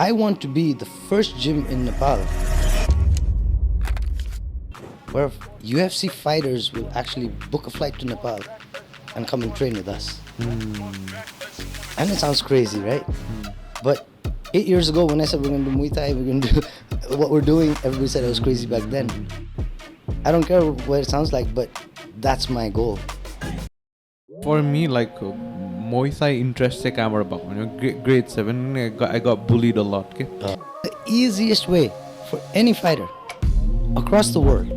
I want to be the first gym in Nepal where UFC fighters will actually book a flight to Nepal and come and train with us. And it sounds crazy, right? But 8 years ago when I said we're going to do Muay Thai, we're going to do what we're doing, everybody said I was crazy back then. I don't care what it sounds like, but that's my goal. For me, like Muay Thai interest se camera about grade 7 I got bullied a lot. Okay? The easiest way for any fighter across the world,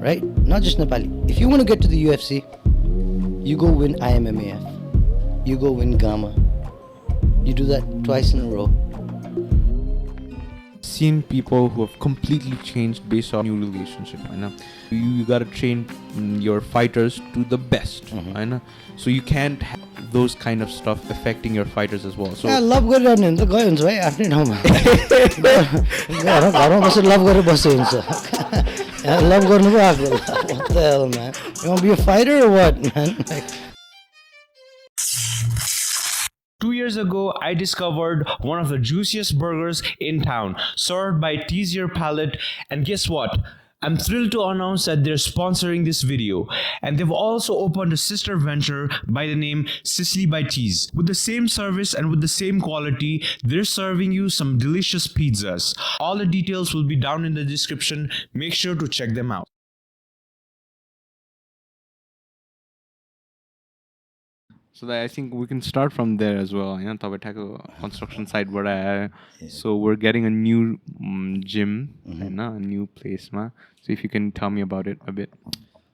right? Not just Nepali. If you want to get to the UFC, you go win IMMAF. You go win Gamma. You do that twice in a row. Seen people who have completely changed based on new relationship. I know you gotta train your fighters to the best. I know, so you can't have those kind of stuff affecting your fighters as well. So I love गरिरहनु भने त गयो हुन्छ भाइ आफ्नै ठाउँमा घरमा बसेर लभ गरेर बस्यो हुन्छ लभ गर्नु पो आएको what the hell man, you want to be a fighter or what man? 2 years ago, I discovered one of the juiciest burgers in town, served by Tease Your Palate, and guess what? I'm thrilled to announce that they're sponsoring this video, and they've also opened a sister venture by the name Sicily by Tease. With the same service and with the same quality, they're serving you some delicious pizzas. All the details will be down in the description. Make sure to check them out. So that I think we can start from there as well. You know, Tabatako construction site where so we're getting a new gym, a new place, ma. So if you can tell me about it a bit.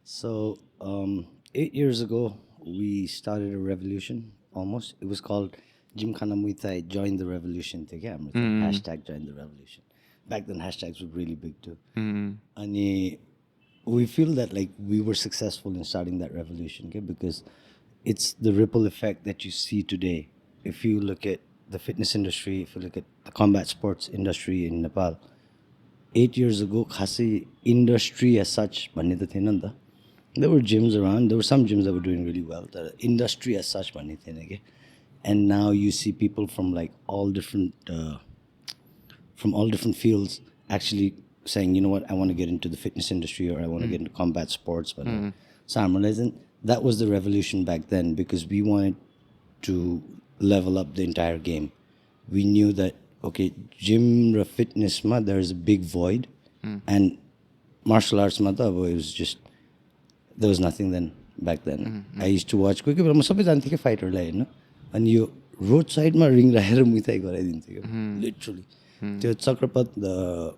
So 8 years ago, we started a revolution almost. It was called Gymkhana Muay Thai. Join the revolution. Hashtag join the revolution. Back then, hashtags were really big too. And we feel that like we were successful in starting that revolution, okay? Because it's the ripple effect that you see today. If you look at the fitness industry, if you look at the combat sports industry in Nepal, 8 years ago, Kasa industry as such, there were gyms around. There were some gyms that were doing really well. The industry as such, and now you see people from like all different fields actually saying, you know what, I want to get into the fitness industry or I want to get into combat sports. But so I'm realizing that was the revolution back then because we wanted to level up the entire game. We knew that, okay, gym or fitness, there's a big void. And martial arts, it was just, there was nothing then back then. I used to watch, but I'm a fighter, and you roadside ring literally. The Chakrapat, the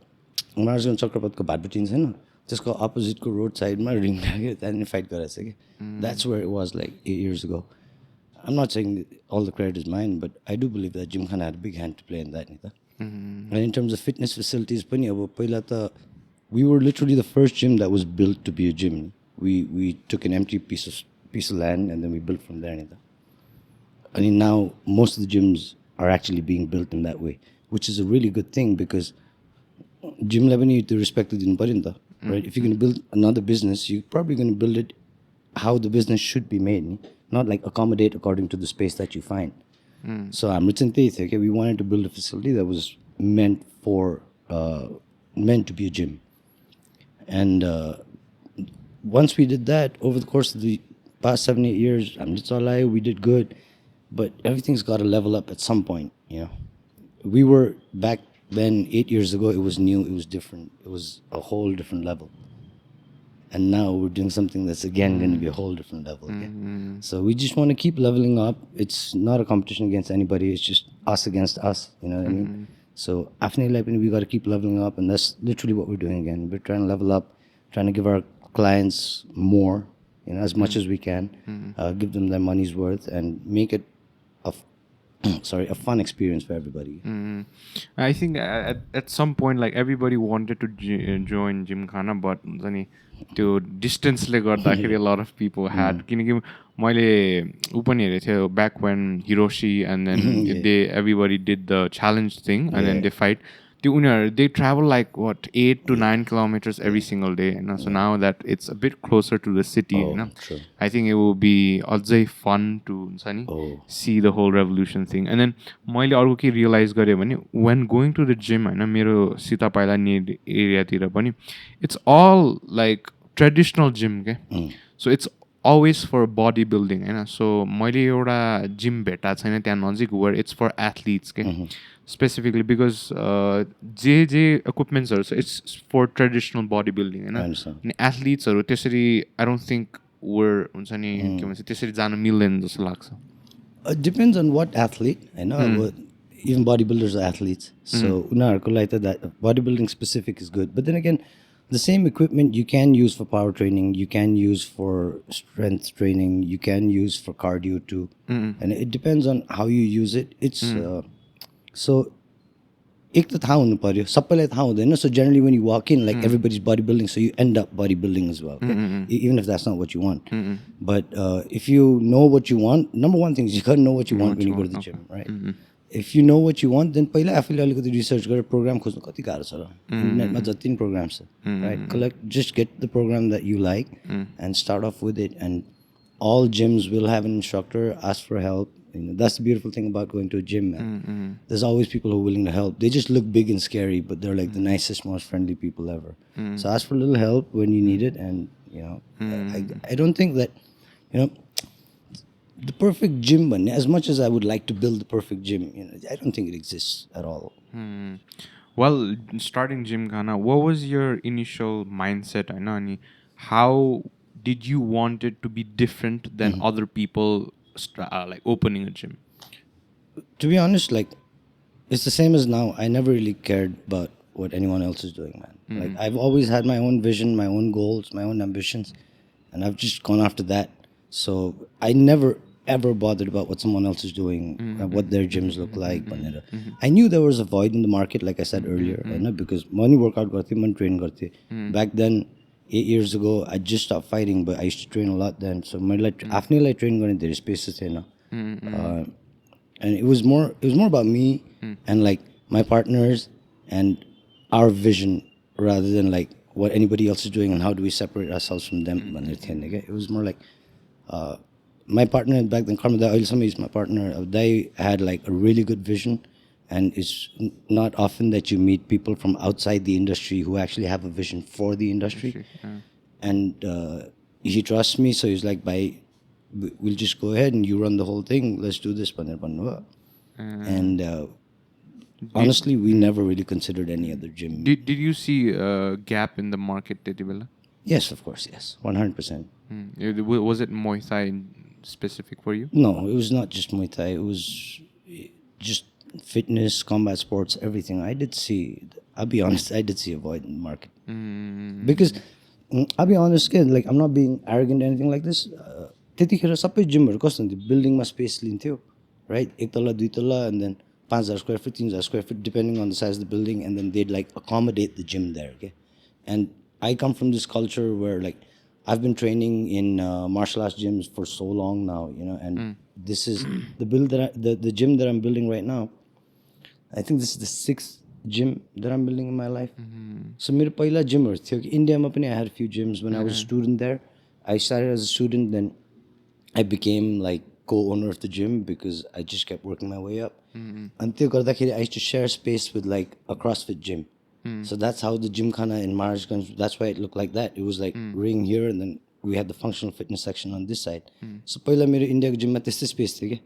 Marjan Chakrapat ko badbutin haina. त्यसको opposite को road side मा ring लाग्यो त्यहाँदेखि fight गरेछ के. That's where it was like 8 years ago. I'm not saying all the credit is mine, but I do believe that Gymkhana had a big hand to play in that. And in terms of fitness facilities, पनि अब पहिला त we were literally the first gym that was built to be a gym. We took an empty piece of land and then we built from there. I mean, now most of the gyms are actually being built in that way, which is a really good thing because gym level you to respect the right? If you're going to build another business, you're probably going to build it how the business should be made, not like accommodate according to the space that you find. So I'm okay, we wanted to build a facility that was meant to be a gym. And once we did that, over the course of the past 7-8 years, we did good, but everything's got to level up at some point. We were back then 8 years ago, it was new, it was different, it was a whole different level. And now we're doing something that's again going to be a whole different level. So we just want to keep leveling up. It's not a competition against anybody, it's just us against us, you know what I mean? So after we got to keep leveling up, and that's literally what we're doing again. We're trying to level up, trying to give our clients more, as much as we can, give them their money's worth and make it a fun experience for everybody. I think at some point, like everybody wanted to join Gymkhana, but to distance a lot of people had. Back when Hiroshi and then everybody did the challenge thing and then they fight. they travel like what 8 to 9 kilometers every single day, so now that it's a bit closer to the city, true. I think it will be अझै fun to see the whole revolution thing. And then मैले अर्को के realize गरेँ भने when going to the gym मेरो सीता पाइला need area तिर पनि it's all like traditional gym के so it's always for bodybuilding so मैले एउटा gym भेटा छैन त्यहाँ नजिक where it's for athletes के specifically because J equipments so it's for traditional bodybuilding अनि athletes त्यसरी I don't think we're हुन्छ नि के भन्छ त्यसरी जान मिल्दैन जस्तो लाग्छ. It depends on what athlete, even bodybuilders are athletes. So उनीहरूको लागि त that bodybuilding specific is good. But then again, the same equipment you can use for power training, you can use for strength training, you can use for cardio too. And it depends on how you use it. It's so एक त थाहा हुनु पर्यो सबैलाई थाहा हुँदैन so generally when you walk in like everybody's bodybuilding so you end up bodybuilding as well even if that's not what you want but if you know what you want number one thing is you gotta know what you want when you go to the gym right if you know what you want then पहिला आफूले अलिकति research गरेर programme खोज्नु कति गाह्रो छ र इन्टरनेटमा जति पनि प्रोग्राम्स छ right collect just get the program that you like and start off with it and all gyms will have an instructor ask for help. That's the beautiful thing about going to a gym, man. There's always people who are willing to help. They just look big and scary, but they're like the nicest, most friendly people ever. So ask for a little help when you need it, and I don't think that the perfect gym. As much as I would like to build the perfect gym, I don't think it exists at all. Well, starting Gymkhana, what was your initial mindset? I know, how did you want it to be different than other people? Like opening a gym? To be honest, like it's the same as now. I never really cared about what anyone else is doing, man. Like I've always had my own vision, my own goals, my own ambitions, and I've just gone after that. So I never ever bothered about what someone else is doing, what their gyms look like. I knew there was a void in the market, like I said earlier, because money workout garte, money train garte. Back then, 8 years ago, I just stopped fighting, but I used to train a lot then. So my after I trained going there is spaces and it was more about me and like my partners and our vision rather than like what anybody else is doing and how do we separate ourselves from them. It was more like my partner back then, Karma is my partner. They had like a really good vision. And it's not often that you meet people from outside the industry who actually have a vision for the industry. And he trusts me, so he's like, we'll just go ahead and you run the whole thing. Let's do this. And honestly, we never really considered any other gym. Did you see a gap in the market, Tetibela? Yes, of course, yes. 100%. Was it Muay Thai specific for you? No, it was not just Muay Thai. It was just fitness, combat sports, everything. I did see, I'll be honest, I did see a void in the market. Because, I'll be honest, like, I'm not being arrogant or anything like this. त्यतिखेर सबै जिमहरु कस्तो हुन्थ्यो बिल्डिङमा space लिन्थ्यो right एक तल्ला दुई तल्ला and then 5,000 square feet 3,000 square feet depending on the size of the building and then they'd like accommodate the gym there, okay? And I come from this culture where like I've been training in martial arts gyms for so long now, and this is the gym that I'm building right now. I think this is the 6th gym that I'm building in my life. So मेरो पहिला जिमहरु थियो कि इन्डियामा पनि I had a few gyms when I was a student there. I started as a student, then I became like co-owner of the gym because I just kept working my way up. And त्यो गर्दाखेरि I used to share space with like a CrossFit gym. So that's how the Gymkhana in Maharashtra, that's why it looked like that. It was like ring here and then we had the functional fitness section on this side. So पहिला मेरो इन्डियाको जिममा त्यस्तै space थियो के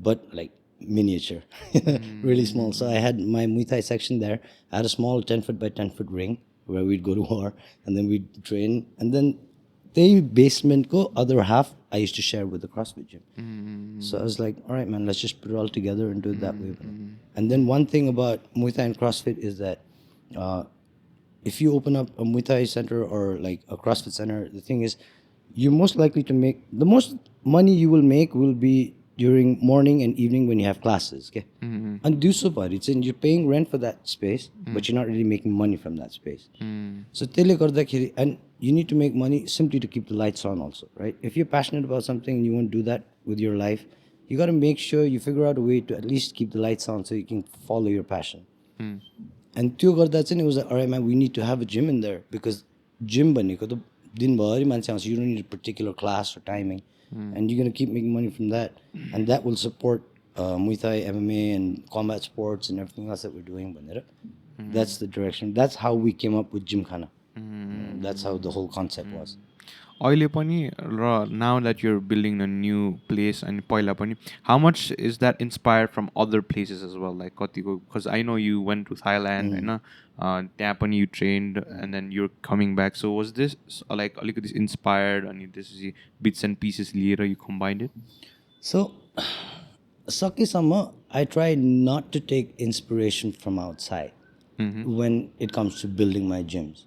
but like miniature, really small. So I had my Muay Thai section there. I had a small 10-foot by 10-foot ring where we'd go to war and then we'd train. And then the basement ko other half I used to share with the CrossFit gym. So I was like, all right, man, let's just put it all together and do it that way. And then one thing about Muay Thai and CrossFit is that if you open up a Muay Thai center or like a CrossFit center, the thing is, you're most likely to make the most money you will make will be during morning and evening when you have classes, okay? And do so far, it's in you're paying rent for that space, but you're not really making money from that space. So tele gardakheri, and you need to make money simply to keep the lights on also, right? If you're passionate about something and you want to do that with your life, you got to make sure you figure out a way to at least keep the lights on so you can follow your passion. And त्यो गर्दा चाहिँ it was like, alright man, we need to have a gym in there because gym भनेको त दिनभरि मान्छे आउँछ. You don't need a particular class or timing, and you're gonna keep making money from that, and that will support Muay Thai, MMA, and combat sports and everything else that we're doing. भनेर. That's the direction. That's how we came up with Gymkhana. That's how the whole concept was. अहिले पनि र now that you're building a new place and पहिला पनि how much is that inspired from other places as well, like कतिको, because I know you went to Thailand होइन, त्यहाँ पनि you trained and then you're coming back, so was this like अलिकति inspired अनि त्यसपछि bits and pieces लिएर you combined it? So सकेसम्म I try not to take inspiration from outside when it comes to building my gyms.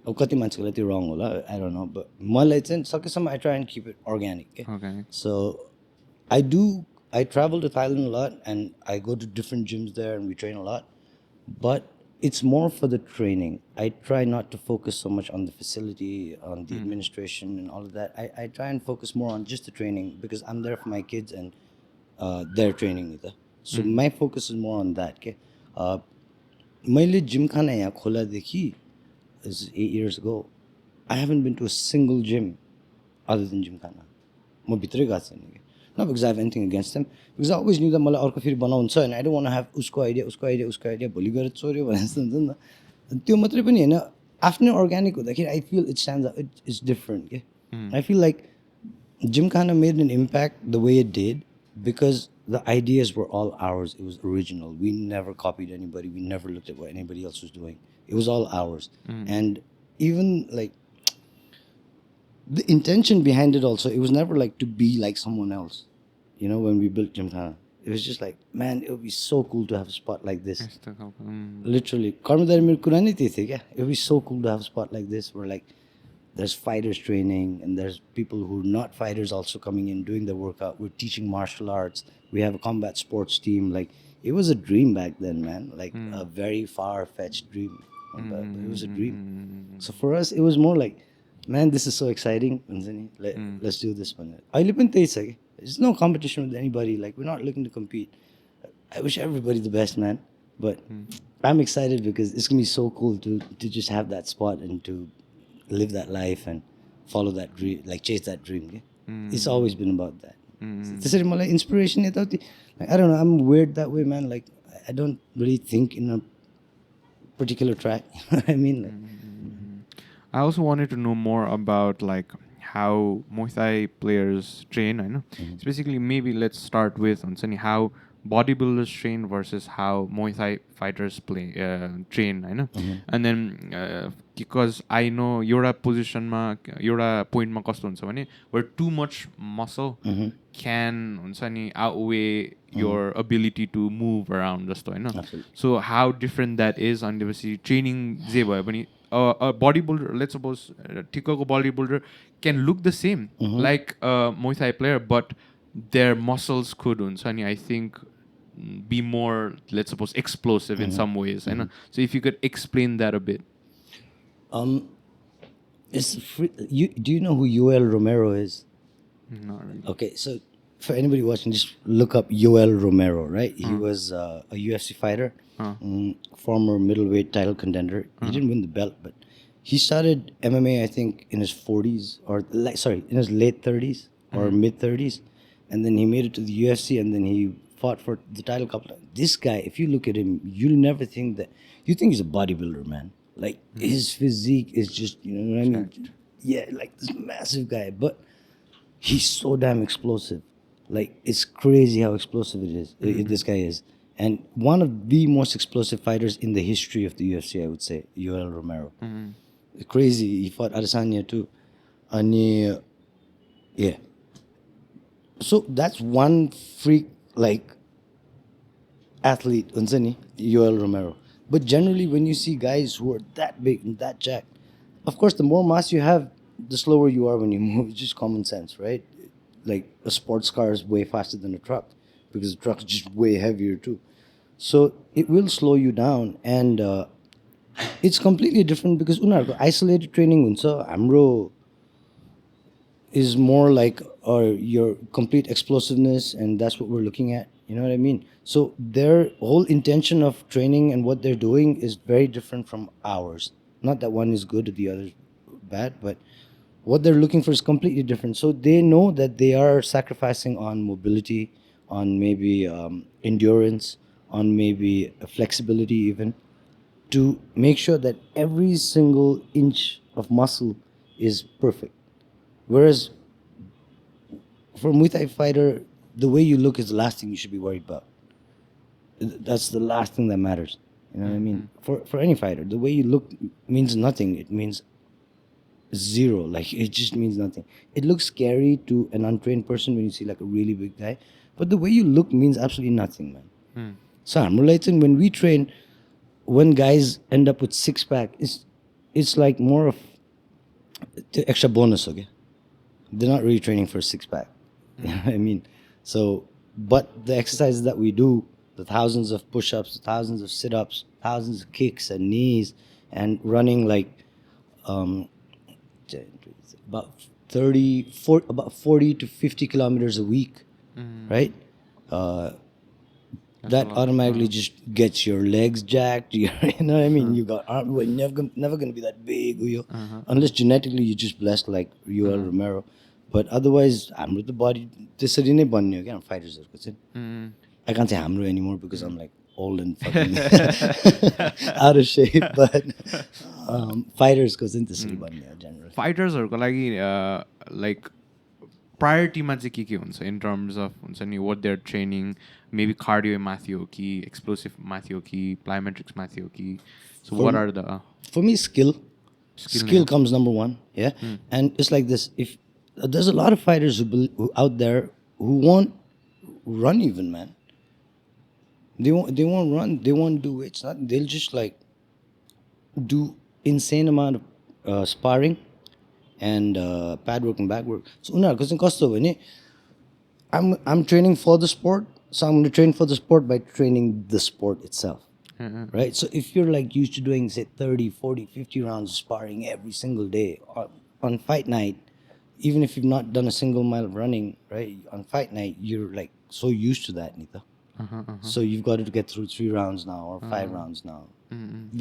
अब कति मान्छेको लागि त्यो wrong होला, I don't know, but मलाई चाहिँ सकेसम्म I try and keep it organic. Organic. So I travel to Thailand a lot and I go to different gyms there and we train a lot, but it's more for the training. I try not to focus so much on the facility, on the administration and all of that. I try and focus more on just the training because I'm there for my kids and their training with them. So my focus is more on that. Okay? मैले Gymkhana यहाँ खोलादेखि is 8 years ago. I haven't been to a single gym other than Gymkhana. म भित्रै गएको छैन कि. Not because I have anything against them, because I always knew that मलाई अर्को फेरि बनाउँछ and I don't want to have उसको idea भोलि गएर चोर्यो भने जस्तो हुन्छ नि त. त्यो मात्रै पनि हैन, आफ्नै अर्ग्यानिक हुँदाखेरि I feel it stands out, it's different. Okay? I feel like Gymkhana made an impact the way it did because the ideas were all ours. It was original. We never copied anybody. We never looked at what anybody else was doing. It was all ours. And even like the intention behind it also, it was never like to be like someone else. You know, when we built Gymkhana, it was just like, man, it would be so cool to have a spot like this. Literally. It would be so cool to have a spot like this where like there's fighters training and there's people who are not fighters also coming in doing the workout. We're teaching martial arts. We have a combat sports team. Like it was a dream back then, man. Like a very far-fetched dream. But it was a dream. So for us, it was more like, man, this is so exciting. Let's do this one. There's no competition with anybody. Like we're not looking to compete. I wish everybody the best, man. But I'm excited because it's gonna be so cool to just have that spot and to live that life and follow that dream, like chase that dream. It's always been about that. Inspiration, like, I don't know, I'm weird that way, man. Like I don't really think in a particular track. I mean, like, I also wanted to know more about like how Muay Thai players train. I know. It's basically, maybe let's start with how bodybuilders train versus how Muay Thai fighters train. I know. And then because I know एउटा पोजिसनमा एउटा पोइन्टमा कस्तो हुन्छ भने where too much muscle can हुन्छ नि outweigh your ability to move around जस्तो हैन. So how different that is, अनि त्यसपछि ट्रेनिङ जे भए पनि a bodybuilder, let's suppose ठिक्कको bodybuilder can look the same like a Muay Thai player, but their muscles could हुन्छ नि I think be more, let's suppose, explosive in some ways. So if you could explain that a bit. Do you know who Yoel Romero is? Not really. Okay, so for anybody watching, just look up Yoel Romero, right? He was a UFC fighter, former middleweight title contender. He didn't win the belt, but he started MMA, I think, in his 40s, or in his late 30s or mid 30s. And then he made it to the UFC, and then he fought for the title couple times. This guy, if you look at him, you'll never think that. You think he's a bodybuilder, man. Like, his physique is just, you know what I mean? Yeah, like this massive guy. But he's so damn explosive. Like, it's crazy how explosive it is. This guy is. And one of the most explosive fighters in the history of the UFC, I would say, Yoel Romero. Crazy. He fought Adesanya too. And yeah. So that's one freak, like, athlete, Yoel Romero. But generally, when you see guys who are that big and that jacked, of course, the more mass you have, the slower you are when you move. It's just common sense, right? Like, a sports car is way faster than a truck because the truck is just way heavier too. So it will slow you down, and it's completely different because isolated training Amro is more like your complete explosiveness, and that's what we're looking at. You know what I mean? So their whole intention of training and what they're doing is very different from ours. Not that one is good or the other is bad, but what they're looking for is completely different. So they know that they are sacrificing on mobility, on maybe endurance, on maybe flexibility even, to make sure that every single inch of muscle is perfect. Whereas for a Muay Thai fighter, the way you look is the last thing you should be worried about. That's the last thing that matters. You know what I mean? For any fighter, the way you look means nothing. It means zero. Like it just means nothing. It looks scary to an untrained person when you see like a really big guy, but the way you look means absolutely nothing, man. So when we train, when guys end up with six pack, it's like more of the extra bonus, okay? They're not really training for a six pack. You know what I mean? So, but the exercises that we do, the thousands of push ups, the thousands of sit ups, thousands of kicks and knees, and running like about 40 to 50 kilometers a week, right? That automatically just gets your legs jacked. You know what I mean? You got arm. Well, never gonna be that big, unless genetically you're just blessed like Raul Romero. But otherwise, I'm with the body. त्यसरी नै बन्ने हो क्या fighters-हरुको चाहिँ. I can't say hamro anymore because I'm like old and fucking out of shape. But fighters-को चाहिँ त्यसरी बन्ने हो generally. फाइटर्सहरूको लागि लाइक प्रायोरिटीमा चाहिँ के हुन्छ इन टर्म्स अफ हुन्छ नि वाट देयर ट्रेनिङ मेबी कार्डियो माथि हो कि एक्सप्लोसिभ माथि हो कि प्लायोमेट्रिक्स माथि हो कि so what are the For me, skill comes number one. Yeah, and it's like this. If there's a lot of fighters who out there who won't run even, man. They won't run. They won't do weights. They'll just like do insane amount of sparring and pad work and back work. So I'm training for the sport, so I'm going to train for the sport by training the sport itself. Right? So if you're like used to doing say 30, 40, 50 rounds of sparring every single day on fight night, even if you've not done a single mile of running, right? On fight night, you're like so used to that, Nita. So you've got to get through 3 rounds now or 5 rounds now.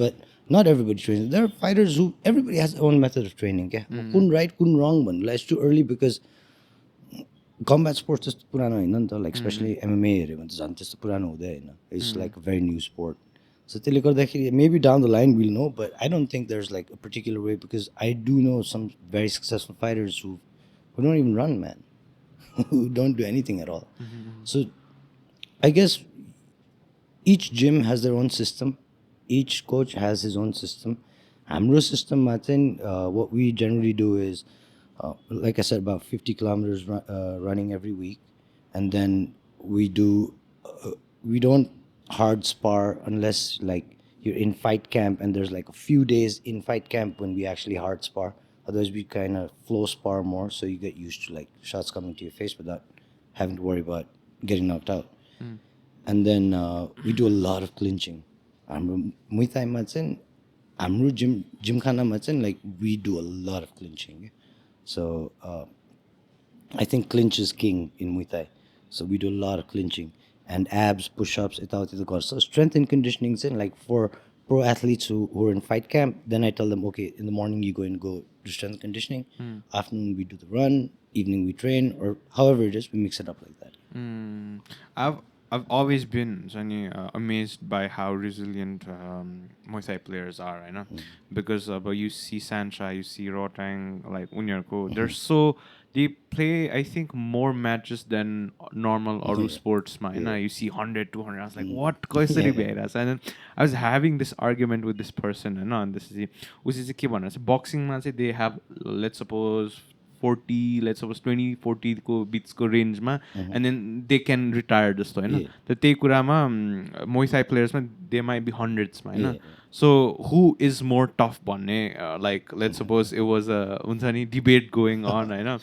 But not everybody trains. There are fighters who everybody has their own method of training. Yeah, couldn't right, couldn't wrong, but it's too early because combat sports is purano, like especially MMA. It's like a very new sport. So maybe down the line we'll know, but I don't think there's like a particular way because I do know some very successful fighters who don't even run, man, who don't do anything at all. So I guess each gym has their own system. Each coach has his own system. Hamro system, what we generally do is, like I said, about 50 kilometers running every week. And then we don't hard spar unless like you're in fight camp and there's like a few days in fight camp when we actually hard spar. Otherwise we kind of flow spar more so you get used to like shots coming to your face without having to worry about getting knocked out. And then we do a lot of clinching. Muay Thai Gymkhana Muay Thai, like we do a lot of clinching. So I think clinch is king in Muay Thai. So we do a lot of clinching and abs, push-ups, so strength and conditioning, like for pro athletes who are in fight camp, then I tell them, okay, in the morning you're going to go do strength conditioning, afternoon we do the run, evening we train, or however it is, we mix it up like that. I've always been amazed by how resilient Muay Thai players are, I know, because you see Sancha, you see Rotang, like Unyarko, they play, I think, more matches than normal Aru sports. You see 100, 200. I was like, what? And then I was having this argument with this person, and this is boxing, they have, let's suppose, 40, let's suppose 20, 40 को बिचको रेन्जमा and then they can retire जस्तो हैन त त्यही कुरामा Muay Thai players मा they might be hundreds मा हैन so who is more tough भन्ने like let's suppose it was a हुन्छ नि debate going on हैन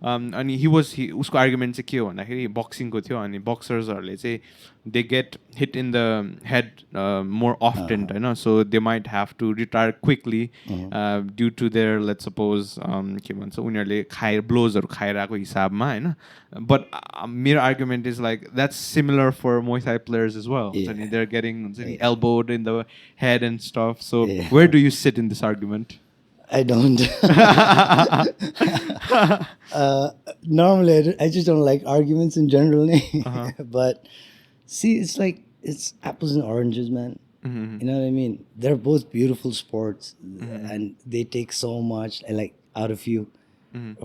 अनि उसको आर्गुमेन्ट चाहिँ के हो भन्दाखेरि बक्सिङको थियो अनि बक्सर्सहरूले चाहिँ they get hit in the head more often होइन so they might have to retire quickly due to their let suppose के भन्छ उनीहरूले ब्लोजहरू खाएर आएको हिसाबमा होइन बट मेरो argument is like that's similar for Muay Thai players as well हुन्छ नि they're getting हुन्छ नि elbowed in the head and stuff so where do you sit in this argument? I don't. Normally, I just don't like arguments in general. But see, it's like it's apples and oranges, man. You know what I mean? They're both beautiful sports, and they take so much, like out of you.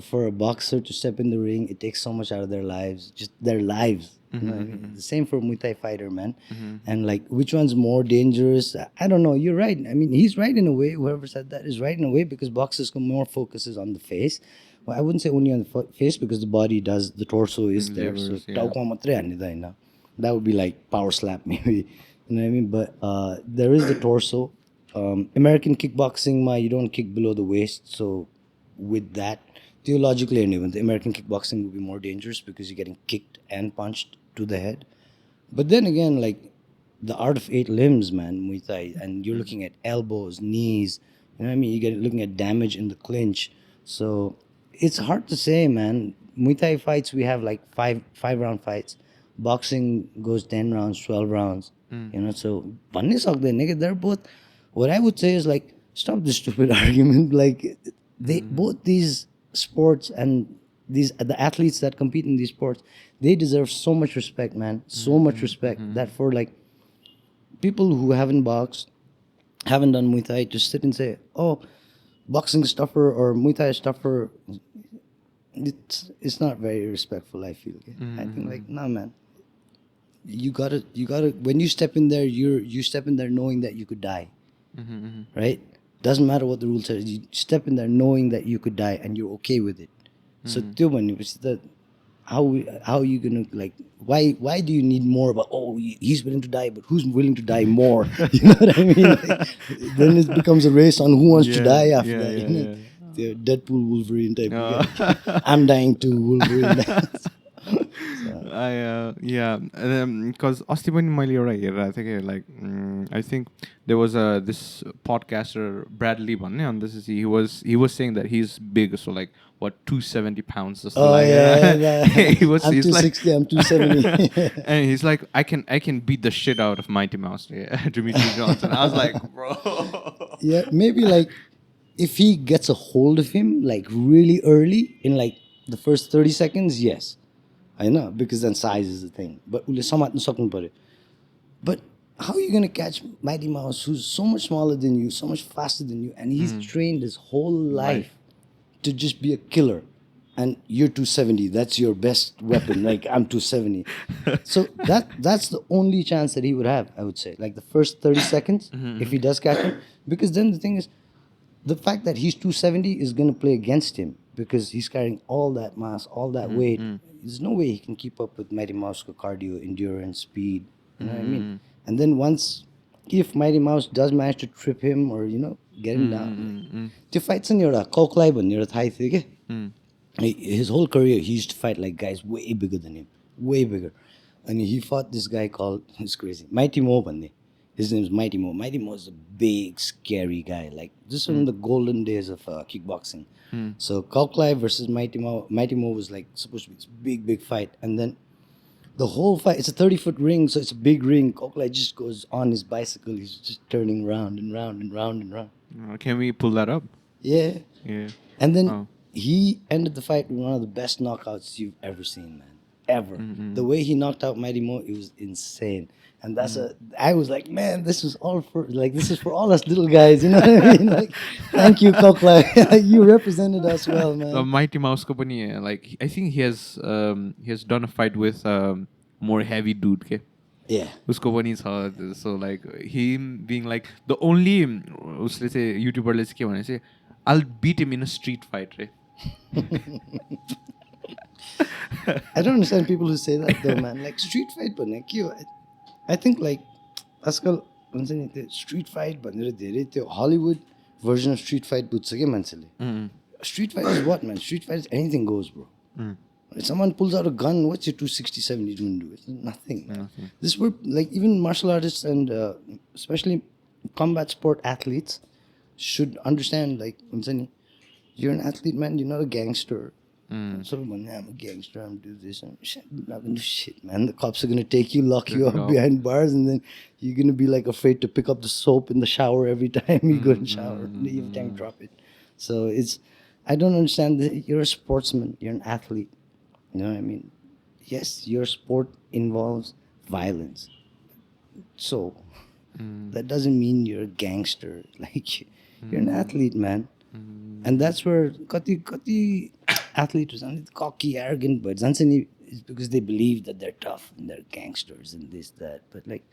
For a boxer to step in the ring, it takes so much out of their lives, just their lives. You know what I mean? The same for a Muay Thai fighter, man. And like, which one's more dangerous? I don't know. You're right. I mean, he's right in a way. Whoever said that is right in a way because boxers more focuses on the face. Well, I wouldn't say only on the face because the body does, the torso is there. So that would be like power slap maybe. You know what I mean? But there is the torso. American kickboxing, you don't kick below the waist. So with that, theologically anyway, the American kickboxing would be more dangerous because you're getting kicked and punched to the head. But then again, like the art of 8 limbs, man, Muay Thai, and you're looking at elbows, knees, you know what I mean? You're looking at damage in the clinch. So it's hard to say, man. Muay Thai fights, we have like five round fights. Boxing goes 10 rounds, 12 rounds. You know, so they're both, what I would say is like, stop this stupid argument. Like both these sports and the athletes that compete in these sports, they deserve so much respect, man. So much respect that for like people who haven't boxed, haven't done Muay Thai, to sit and say, oh, boxing is tougher or Muay Thai is tougher, it's not very respectful, I feel. I think like, nah, man. You gotta when you step in there, you step in there knowing that you could die. Right? Doesn't matter what the rule says. You step in there knowing that you could die and you're okay with it. So how are you gonna like why do you need more about he's willing to die but who's willing to die more? You know what I mean? Like, then it becomes a race on who wants to die after that. You know? The Deadpool Wolverine type. I'm dying too, Wolverine. Because अस्ति पनि मैले एउटा हेरेर थिएँ कि like I think there was this podcaster Bradley भन्ने and this is he was saying that he's big, so like what 270 pounds or something. He's 260, I'm 270. And he's like I can beat the shit out of Mighty Mouse, Dimitri Johnson. I was like, bro. Yeah, maybe like if he gets a hold of him like really early in like the first 30 seconds, yes. I know, because then size is the thing. But how are you going to catch Mighty Mouse, who's so much smaller than you, so much faster than you, and he's trained his whole life to just be a killer, and you're 270. That's your best weapon. Like, I'm 270. So that's the only chance that he would have, I would say. Like, the first 30 seconds, if he does catch him. Because then the thing is, the fact that he's 270 is going to play against him because he's carrying all that mass, all that weight. There's no way he can keep up with Mighty Mouse cardio, endurance, speed. You know what I mean? And then if Mighty Mouse does manage to trip him or, you know, get him down. The fights in your Koklai and your Thai thing. His whole career, he used to fight like guys way bigger than him. Way bigger. And he fought this guy called, it's crazy, Mighty Mo. His name's Mighty Mo. Mighty Mo is a big, scary guy. Like, this from the golden days of kickboxing. So, Koklai versus Mighty Mo. Mighty Mo was like supposed to be this big, big fight. And then the whole fight, it's a 30-foot ring, so it's a big ring. Koklai just goes on his bicycle. He's just turning round and round and round and round. Can we pull that up? Yeah. And then he ended the fight with one of the best knockouts you've ever seen, man. Ever. The way he knocked out Mighty Mo, it was insane. And that's I was like, man, this is all this is for all us little guys, you know what I mean? Like, thank you, Koklai. You represented us well, man. The Mighty Mouse company, like, I think he has done a fight with more heavy dude, okay? Yeah. Usko pani cha, so like him being like the only usle chai YouTuber le ke bhane chai I'll beat him in a street fight, right? I don't understand people who say that though, man. Like, street fight bhane ke I think like आजकल भन्छ नि त्यो street fight भनेर धेरै त्यो Hollywood version of street fight बुझ्छ के मान्छेले. Street fight is what, man? Street fight is anything goes, bro. If someone pulls out a gun, what's your 267 going to do? It's nothing, man. This were like even martial artists and especially combat sport athletes should understand, like, you're an athlete, man. You're not a gangster. So I'm a gangster. I'm do this. I'm not gonna do shit, man. The cops are gonna take you, lock you up behind bars, and then you're gonna be like afraid to pick up the soap in the shower every time you go and shower. Every time you drop it. So I don't understand. You're a sportsman. You're an athlete. You know what I mean? Yes, your sport involves violence. So that doesn't mean you're a gangster. Like you're an athlete, man. And that's where kati athletes are cocky, arrogant, but it's because they believe that they're tough and they're gangsters and this, that. But like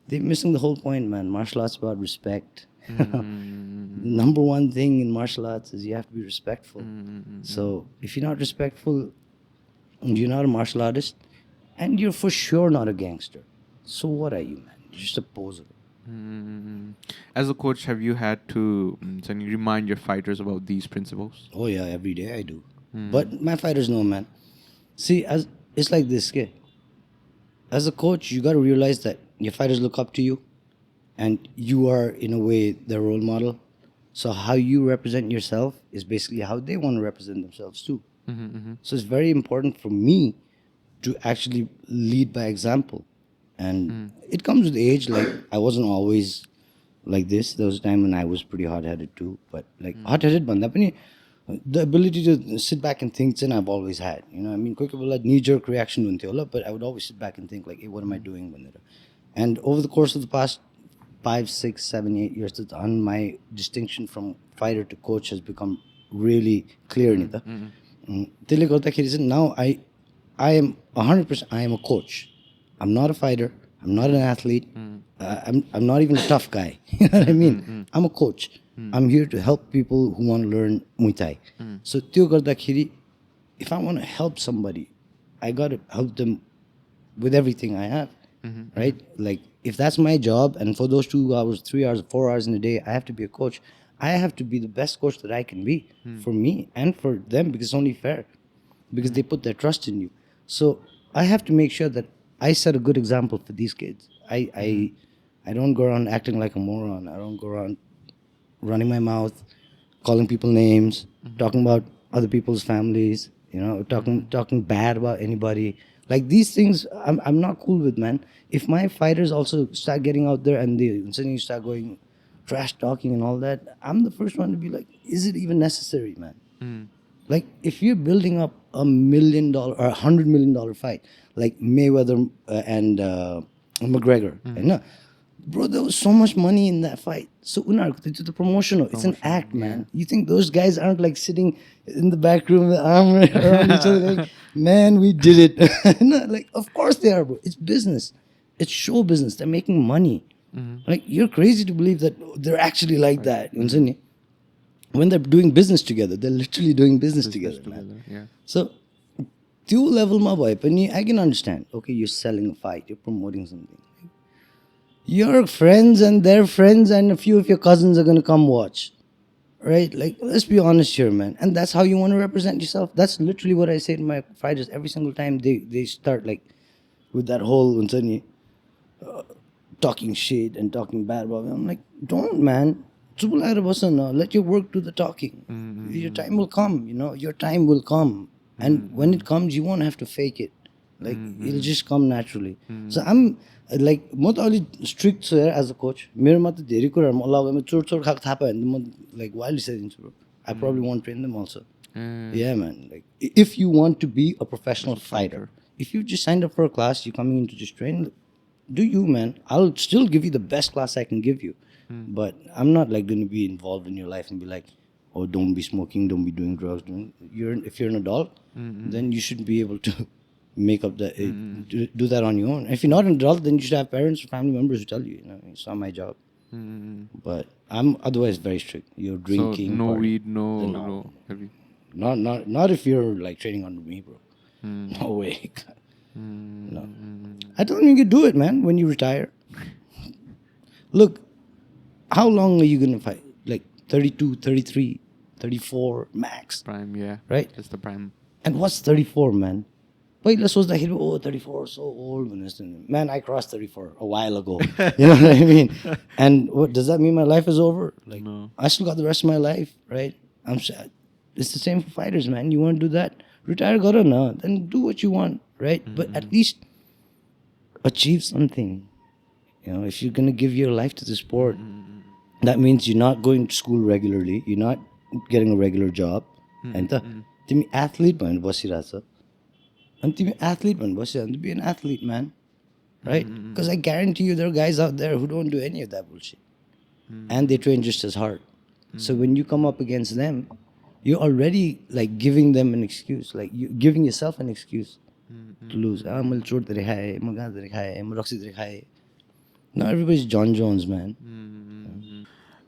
they're missing the whole point, man. Martial arts is about respect. The number one thing in martial arts is you have to be respectful. So if you're not respectful, you're not a martial artist, and you're for sure not a gangster. So what are you, man? You're just a poser. As a coach, have you had to remind your fighters about these principles? Oh yeah, every day I do. But my fighters know, man. See, it's like this, okay? As a coach, you got to realize that your fighters look up to you, and you are in a way their role model. So how you represent yourself is basically how they want to represent themselves too. So it's very important for me to actually lead by example. And it comes with age. Like, I wasn't always like this. There was a time when I was pretty hot-headed too. But like, hot-headed, the ability to sit back and think, I've always had. You know, I mean, quick like knee-jerk reaction, but I would always sit back and think, like, hey, what am I doing? And over the course of the past 5, 6, 7, 8 years, my distinction from fighter to coach has become really clear. Now I am 100%. I am a coach. I'm not a fighter. I'm not an athlete. I'm not even a tough guy. You know what I mean? I'm a coach. I'm here to help people who want to learn Muay Thai. So if I want to help somebody, I got to help them with everything I have. Right? Like, if that's my job, and for those 2 hours, 3 hours, 4 hours in a day, I have to be a coach. I have to be the best coach that I can be for me and for them, because it's only fair, because they put their trust in you. So I have to make sure that I set a good example for these kids. I don't go around acting like a moron. I don't go around running my mouth, calling people names, talking about other people's families, talking bad about anybody. Like, these things, I'm not cool with, man. If my fighters also start getting out there and they suddenly start going trash talking and all that, I'm the first one to be like, is it even necessary, man? Like, if you're building up $1 million or $100 million fight, like Mayweather and McGregor, bro, there was so much money in that fight. So the promotional, it's an act, man. You think those guys aren't like sitting in the back room with arm around each other, like, man, we did it. No, like, of course they are, bro. It's business. It's show business. They're making money. Like, you're crazy to believe that they're actually like that. When they're doing business together, they're literally doing business together, man. Yeah. So, two level ma bhaye pani, I can understand. Okay, you're selling a fight, you're promoting something. Your friends and their friends and a few of your cousins are gonna come watch, right? Like, let's be honest here, man. And that's how you want to represent yourself. That's literally what I say to my fighters every single time they start, like, with that whole talking shit and talking bad about me. I'm like, don't, man. Let your work do the talking. Your time will come, your time will come. And when it comes, you won't have to fake it. Like, it'll just come naturally. So I'm like, I'm already strict as a coach. Like, wildly said, bro. I probably won't train them also. Yeah, man. Like, if you want to be a professional fighter, if you just signed up for a class, you're coming in to just train, do you, man? I'll still give you the best class I can give you. But I'm not like going to be involved in your life and be like, oh, don't be smoking, don't be doing drugs. If you're an adult, then you should be able to make up that, do that on your own. If you're not an adult, then you should have parents or family members who tell you, it's not my job. But I'm otherwise very strict. You're drinking. So no partying. weed, no heavy. Not if you're like training under me, bro. No way. No. I don't think you can do it, man, when you retire. Look, how long are you going to fight? Like 32, 33, 34 max. Prime, yeah. Right? That's the prime. And what's 34, man? पहिला सोच्दाखेरि oh 34 so old भनेर जस्तो man I crossed 34 a while ago. You know what I mean? And what does that mean? My life is over? Like No. I still got the rest of my life, right? I'm sad. It's the same for fighters, man. You want to do that? Retire, go na. Then do what you want, right? But at least achieve something. You know, if you're gonna give your life to the sport, that means you're not going to school regularly. You're not getting a regular job. And तिमी athlete भनेर बसिरहेछ अनि तिमी athlete भनेर बसिरहनु be an athlete, man, right? Because I guarantee you there are guys out there who don't do any of that bullshit and they train just as hard. So when you come up against them, you're already like giving them an excuse, like you giving yourself an excuse to lose. I'm Not everybody's John Jones, man.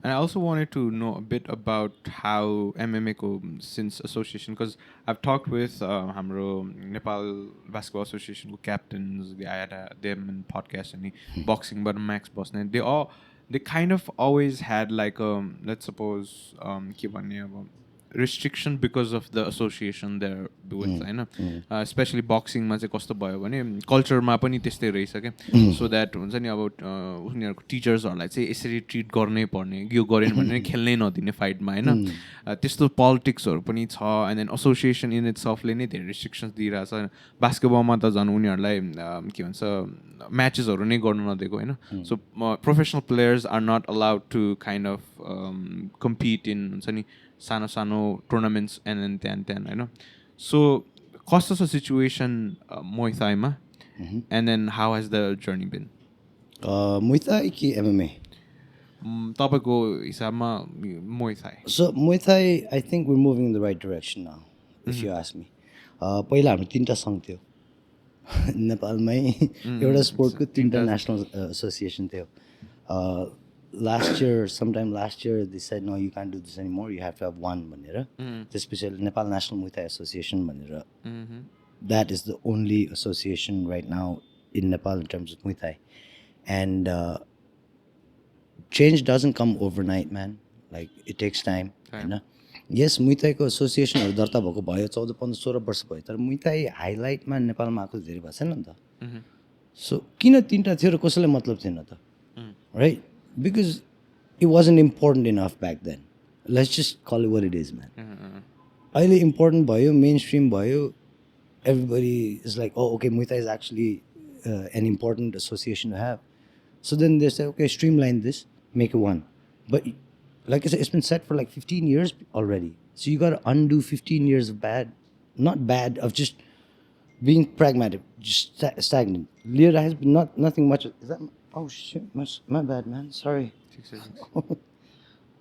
And I also wanted to know a bit about how MMA ko since association, because I've talked with Hamro Nepal Basketball Association ko captains. I had them in podcast and boxing, but Max Boston. They kind of always had like let's suppose restriction because of the association they're with, होइन especially boxingमा चाहिँ कस्तो भयो भने कल्चरमा पनि त्यस्तै रहेछ क्या सो द्याट हुन्छ नि अब उनीहरूको टिचर्सहरूलाई चाहिँ यसरी ट्रिट गर्नै पर्ने यो गरेन भने खेल्नै नदिने फाइटमा होइन त्यस्तो पोलिटिक्सहरू पनि छ एन्ड देन एसोसिएसन इन इट सेल्फले नै धेरै रिस्ट्रिक्सन्स दिइरहेछ बास्केटबलमा त झन् उनीहरूलाई के भन्छ म्याचेसहरू नै गर्नु नदिएको होइन so professional players are not allowed to kind of compete in हुन्छ नि सानो सानो टुर्नामेन्ट्स एन्ड त्यहाँ होइन सो कस्तो छ सिचुएसन मुay थाईमा and then how has the journey been Muay Thai कि MMA? तपाईँको हिसाबमा मुay Thai So Muay Thai, I think we're moving in the right direction now, if you ask me. पहिला हाम्रो 3टा सङ्घ थियो नेपालमै एउटा स्पोर्टको 3टा नेसनल एसोसिएसन थियो sometime last year they said no, you can't do this anymore, you have to have one भनेर त्यसपछि Nepal National Muay Thai Association भनेर that is the only association right now in Nepal in terms of Muay Thai. And change doesn't come overnight, man. Like it takes time, होइन yes Muay Thai को एसोसिएसनहरू दर्ता भएको भयो 14, 15, 16 वर्ष भयो तर Muay Thai हाइलाइटमा नेपालमा आएको धेरै भएको छैन नि त सो किन 3टा थियो र कसैलाई मतलब थिएन त right? Because it wasn't important enough back then. Let's just call it what it is, man. अहिले important भयो, mainstream भयो, everybody is like, oh, okay, Muay Thai is actually an important association to have. So then they say, okay, streamline this, make it one. But like I said, it's been set for like 15 years already. So you got to undo 15 years of not bad, of just being pragmatic, just stagnant. Lira has been nothing much. Is that? Oh shit, my bad, man. Sorry. 6 seconds.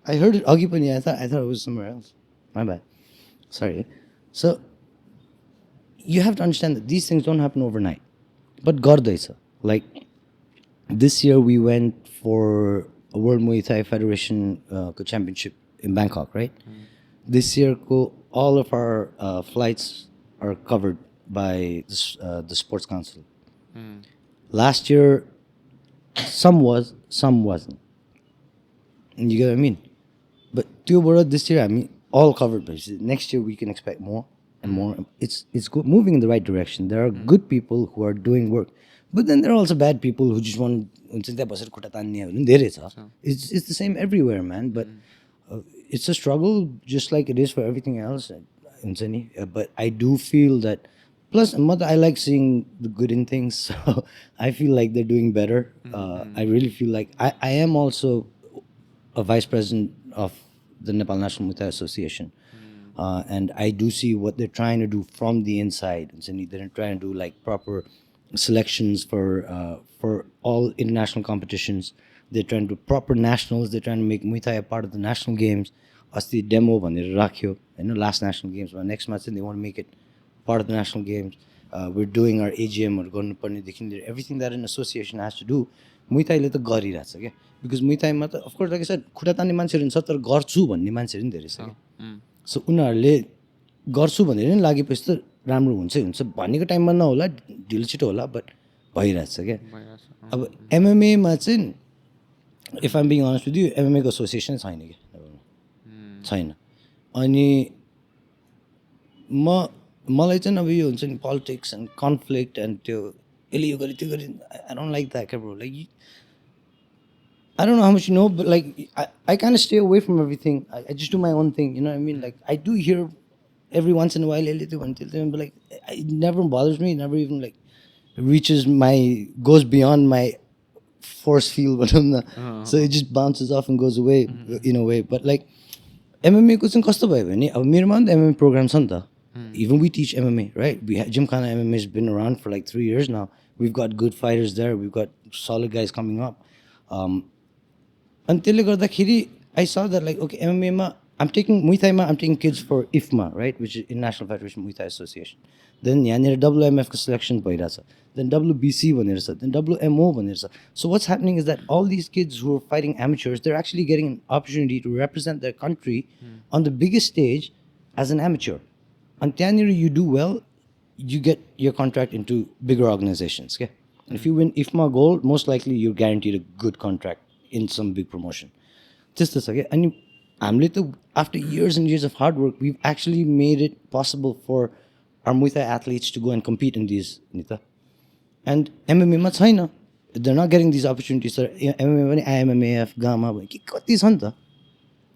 I heard it. I thought it was somewhere else. My bad. Sorry. So you have to understand that these things don't happen overnight. But gardaisa. Like this year we went for a World Muay Thai Federation championship in Bangkok, right? This year all of our flights are covered by the sports council. Last year some was, some wasn't. You get what I mean? But this year, I mean, all covered. But next year, we can expect more and more. It's good, moving in the right direction. There are good people who are doing work. But then there are also bad people who just want... It's the same everywhere, man. But it's a struggle, just like it is for everything else. But I do feel that... Plus, I like seeing the good in things, so I feel like they're doing better. I really feel like I am also a vice president of the Nepal National Muay Thai Association, and I do see what they're trying to do from the inside. They're trying to do like proper selections for all international competitions. They're trying to do proper nationals. They're trying to make Muay Thai a part of the national games. Asti demo bhanera rakhyo, last national games. But next month they want to make it part of the national games. We're doing our AGM or going to everything that an association has to do. Muay Thai le ta गरिरहेछ के because Muay Thai मा त of course like I said खुट्टा तान्ने मान्छेहरु हुन्छ तर गर्छु भन्ने मान्छेहरु नि धेरै छ के सो उनीहरुले गर्छु भनेर नि लागेपछि त राम्रो हुन्छ भनेको टाइममा नहोला ढिलो छिटो होला बट भइरहेछ के अब MMA मा चाहिँ if I'm being honest with you MMA को एसोसिएसन छैन के छैन अनि म मलाई चाहिँ अब यो हुन्छ नि politics and conflict and त्यो यसले यो गरे त्यो गरे I don't like that, bro. Like I don't know how much you know, but like I kind of stay away from everything. I just do my own thing. You know what I mean? Like I do hear every once in a while, but like it never bothers me. It never even like goes beyond my force field. So it just bounces off and goes away in a way. But like MMA को चाहिँ कस्तो भयो भने अब मेरोमा पनि MMA program छ नि त. Even we teach MMA, right? We have Gymkhana MMA has been around for like 3 years now. We've got good fighters there. We've got solid guys coming up. And त्यसले गर्दाखेरि I saw that like okay MMA मा I'm taking Muay Thai मा I'm taking kids for IFMA, right, which is International Federation Muay Thai Association. Then यहाँनिर WMF को selection भइरहेछ. Then WBC भनेर छ. Then WMO भनेर छ. So what's happening is that all these kids who are fighting amateurs, they're actually getting an opportunity to represent their country on the biggest stage as an amateur. And त्यहाँनिर you do well, you get your contract into bigger organizations. Okay? And if you win IFMA gold, most likely you're guaranteed a good contract in some big promotion. Just this, okay? And after years and years of hard work, we've actually made it possible for our Muay Thai athletes to go and compete in these, Nita. And MMA ma chaina. They're not getting these opportunities. MMA, IMMAF, Gamma, these hunter.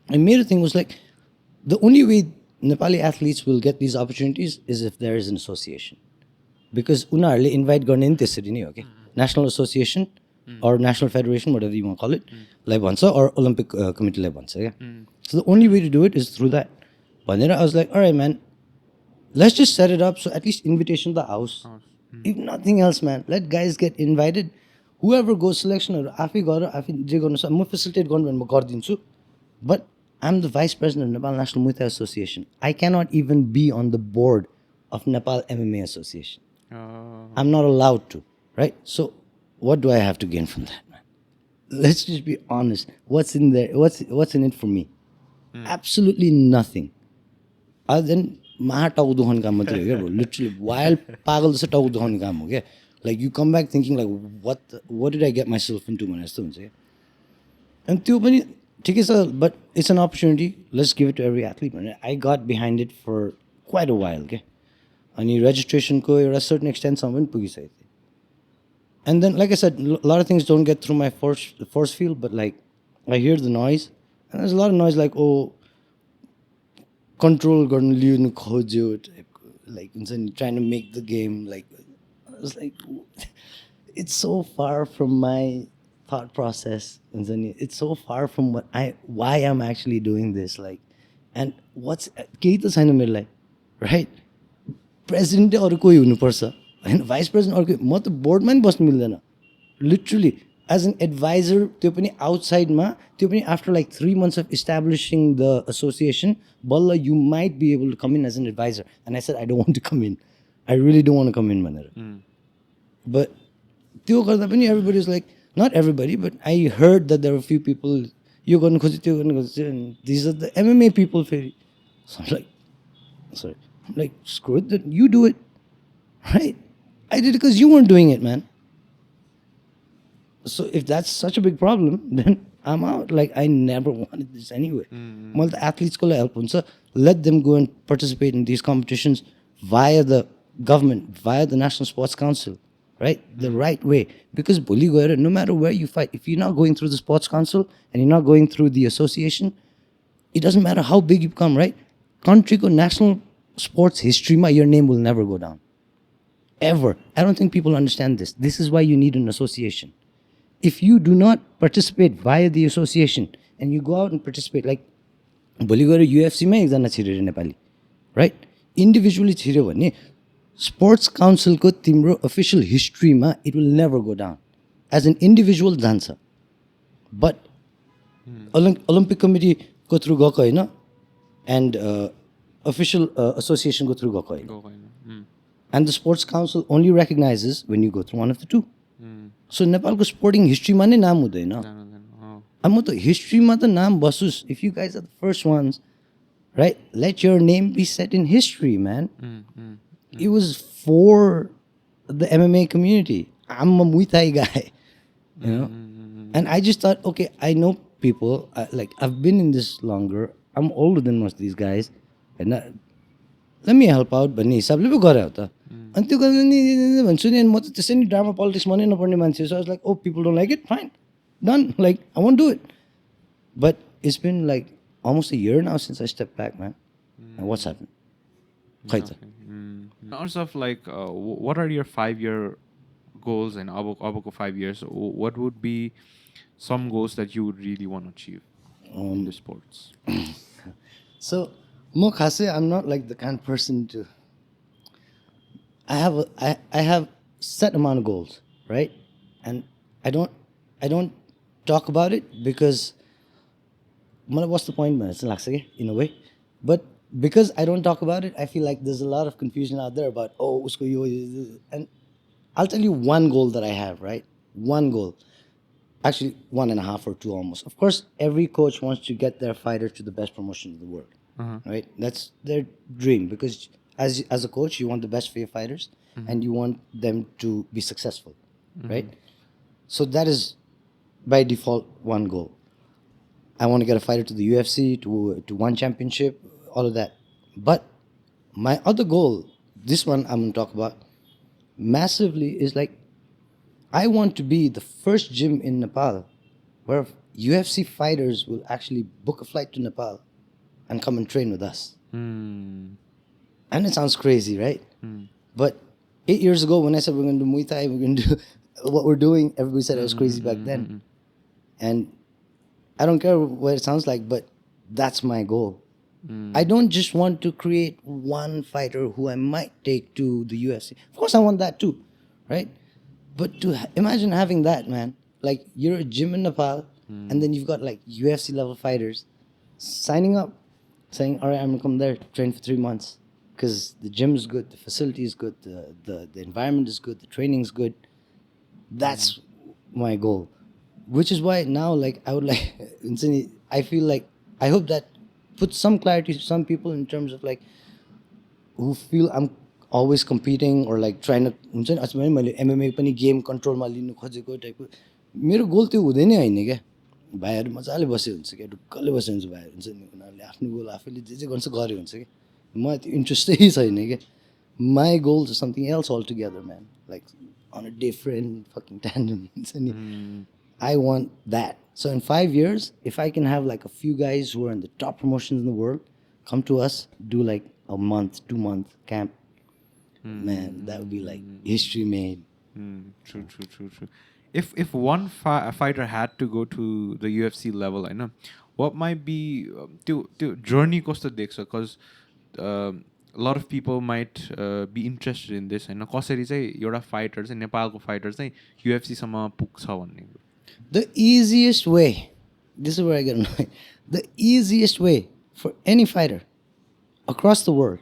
And my thing was like, the only way Nepali athletes will get these opportunities is if there is an association. Because unarle invite गर्ने नि त्यसरी नै हो के. National Association or National Federation, whatever you want to call it, लाई भन्छ, or Olympic Committee लाई भन्छ क्या. So the only way to do it is through that. भनेर I was like, all right, man, let's just set it up so at least invitation to the house. If nothing else, man, let guys get invited. Whoever goes selection or आफै गर आफै जे गर्नु छ म facilitate गर्नु भने म गरिदिन्छु. But I'm the vice president of Nepal National Muay Thai Association. I cannot even be on the board of Nepal MMA Association. I'm not allowed to, right? So what do I have to gain from that, man? Let's just be honest. What's in there? What's in it for me? Absolutely nothing. Other than maha टाउको दुखाउने काम मात्रै हो क्या bro. Literally wild पागल जस्तो टाउको दुखाउने काम हो क्या. Like you come back thinking like what did I get myself into भने जस्तो हुन्छ क्या. And त्यो पनि ठिकै छ, but it's an opportunity. Let's give it to every athlete. I got behind it for quite a while, okay? And registration ko a certain extent some pugis. And then like I said, a lot of things don't get through my force field, but like I hear the noise, and there's a lot of noise like control like trying to make the game like I was like it's so far from my thought process, and then it's so far from why I'm actually doing this, like, and what's right? President or and vice president or board man boss literally as an advisor outside after like 3 months of establishing the association, Balla, you might be able to come in as an advisor. And I said I don't want to come in. I really don't want to come in, But everybody's like, not everybody, but I heard that there were a few people, you're going to and these are the MMA people. So I'm like, screw it, you do it. Right? I did it because you weren't doing it, man. So if that's such a big problem, then I'm out. Like, I never wanted this anyway. Well, the athletes help. Let them go and participate in these competitions via the government, via the National Sports Council. Right? The right way. Because no matter where you fight, if you're not going through the Sports Council and you're not going through the association, it doesn't matter how big you become, right? Country ko national sports history, your name will never go down. Ever. I don't think people understand this. This is why you need an association. If you do not participate via the association and you go out and participate, like UFC Nepali, right? Individually, Sports Council ko timro official history ma, it will never go down. As an individual dancer. But Olympic Committee go through gako and official association go through gako. And the Sports Council only recognizes when you go through one of the two. So Nepal ko sporting history ma naam hudaina. Amo history ma naam basus. If you guys are the first ones, right? Let your name be set in history, man. It was for the MMA community. I'm a Muay Thai guy, you know? And I just thought, okay, I know people, like I've been in this longer. I'm older than most of these guys. And let me help out भन्ने हिसाबले पो गरे हो त अनि त्यो गर्दा नि भन्छु नि म त त्यसै नि ड्रामा पोलिटिक्स मनै नपर्ने मान्छे so like oh people don't like it fine done like I want do it but it's been like almost a year now since I stepped back, man. And what's happened? Quite. In terms of like, what are your 5-year goals and Aboko 5 years? What would be some goals that you would really want to achieve in the sports? So, mo khase, I'm not like the kind of person to. I have set amount of goals, right? And I don't talk about it because. What's the point, man? It's like in a way, but because I don't talk about it, I feel like there's a lot of confusion out there about usko yo, and I'll tell you one goal that I have, right? One goal, actually 1.5 or 2 almost. Of course, every coach wants to get their fighter to the best promotion in the world, right? That's their dream because as a coach, you want the best for your fighters and you want them to be successful, right? So that is by default one goal. I want to get a fighter to the UFC, to one championship, all of that. But my other goal, this one I'm going to talk about massively, is like I want to be the first gym in Nepal where UFC fighters will actually book a flight to Nepal and come and train with us. And it sounds crazy, right? But 8 years ago when I said we're going to do Muay Thai, we're going to do what we're doing, everybody said I was crazy back then. And I don't care what it sounds like, but that's my goal. I don't just want to create one fighter who I might take to the UFC. Of course, I want that too, right? But to imagine having that, man. Like, you're a gym in Nepal, and then you've got like UFC level fighters signing up, saying, all right, I'm going to come there, train for 3 months. Because the gym is good, the facility is good, the environment is good, the training is good. That's my goal. Which is why now, like, I would like, I feel like, I hope that puts some clarity to some people in terms of like, who feel I'm always competing or like trying to, MMA पनि game control मा लिनु खोजेको टाइपको मेरो गोल त्यो हुँदै नै हैन के भाइहरु मजाले बसे हुन्छ के ढुक्कले बसे हुन्छ भाइहरु हुन्छ नि उनीहरुले आफ्नो गोल आफैले जे गर्छ गरे हुन्छ के मलाई त्यो इन्ट्रेस्टै छैन के my goals are something else altogether, man, like on a different fucking tangent. I want that. So in 5 years, if I can have like a few guys who are in the top promotions in the world come to us, do like a month, 2-month camp, man, that would be like history made. True. If one fighter had to go to the UFC level, I know, what might be the journey costa dekha? Because a lot of people might be interested in this. I know, कसरी चाहिँ एउटा fighter चाहिँ नेपालको fighter चाहिँ UFC सम्म पुग्छ भन्ने. The easiest way, this is where I get annoyed. The easiest way for any fighter across the world,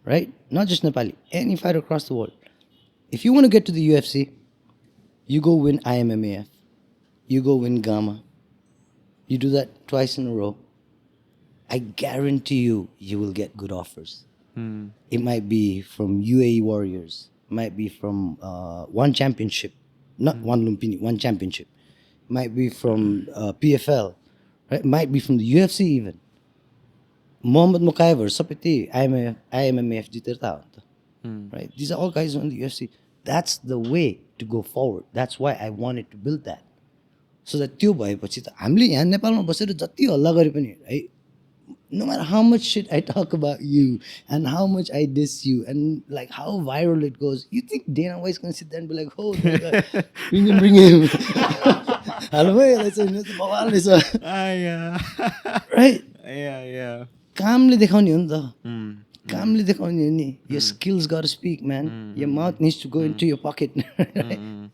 right? Not just Nepali, any fighter across the world. If you want to get to the UFC, you go win IMMAF, you go win Gamma, you do that twice in a row. I guarantee you will get good offers. It might be from UAE Warriors, might be from one championship, not one Lumpini, one championship. Might be from PFL, right? Might be from the UFC even. Mohamed Mokaiver, Sapiti, IMMAF जितेर right? These are all guys on the UFC. That's the way to go forward. That's why I wanted to build that. So that त्यो भएपछि त हामीले यहाँ नेपालमा बसेर जति हल्ला गरे पनि है, no matter how much shit I talk about you and how much I diss you and like how viral it goes, you think Dana White's gonna sit there and be like, oh my God, bring him. Right? Yeah. कामले देखाउने हो नि त कामले देखाउने हो नि your skills gotta speak, man. Your mouth needs to go into your pocket.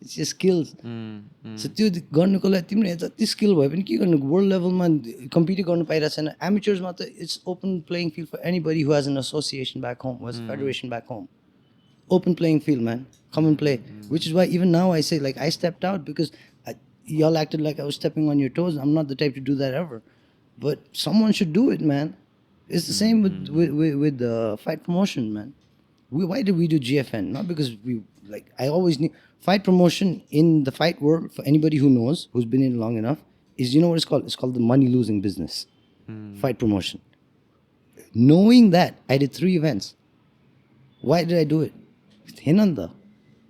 It's your skills. So त्यो गर्नुको लागि तिमीले जति स्किल भए पनि के गर्नु वर्ल्ड लेभलमा कम्पिट गर्नु पाइरहेको छैन एमेचर्समा त it's open playing field for anybody who has an association back home was federation back home open playing field, man. Come and play. Which is why even now I say, like, I stepped out because y'all acted like I was stepping on your toes. I'm not the type to do that ever. But someone should do it, man. It's the same with the fight promotion, man. Why did we do GFN? Not because we, like, I always knew. Fight promotion in the fight world, for anybody who knows, who's been in long enough, is, you know what it's called? It's called the money-losing business. Fight promotion. Knowing that, I did 3 events. Why did I do it? Hinanda.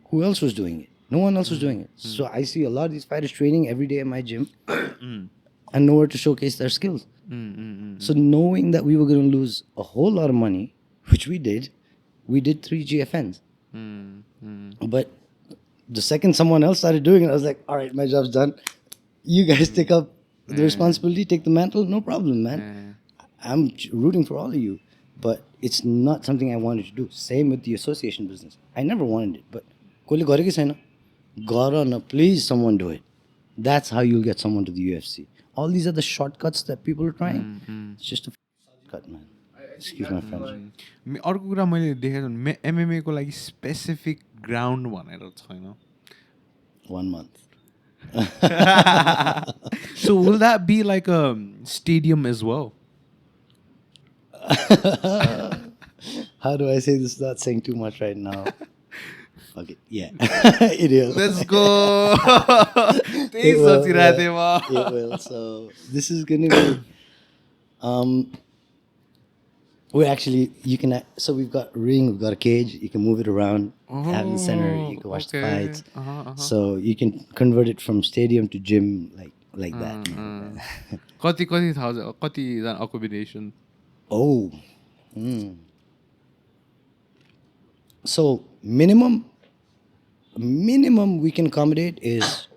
Who else was doing it? No one else was doing it. So I see a lot of these fighters training every day in my gym and nowhere to showcase their skills. So knowing that we were going to lose a whole lot of money, which we did 3 GFNs. But the second someone else started doing it, I was like, all right, my job's done. You guys take up the responsibility, take the mantle, no problem, man. I'm rooting for all of you. But it's not something I wanted to do. Same with the association business. I never wanted it, but please someone do it. That's how you'll get someone to the UFC. All these are the shortcuts that people are trying. It's just a shortcut, man. Excuse my French. अर्को कुरा मैले देखेको MMA को लागि specific ground भनेर छैन 1 month. So will that be like a stadium as well? How do I say this without saying too much right now? Okay, yeah. It is. Let's go. It will. So this is gonna be we're actually so we've got ring, we've got a cage, you can move it around, have in the center, you can watch the fights. So you can convert it from stadium to gym like that. कति जना accommodation? Oh. So minimum we can accommodate is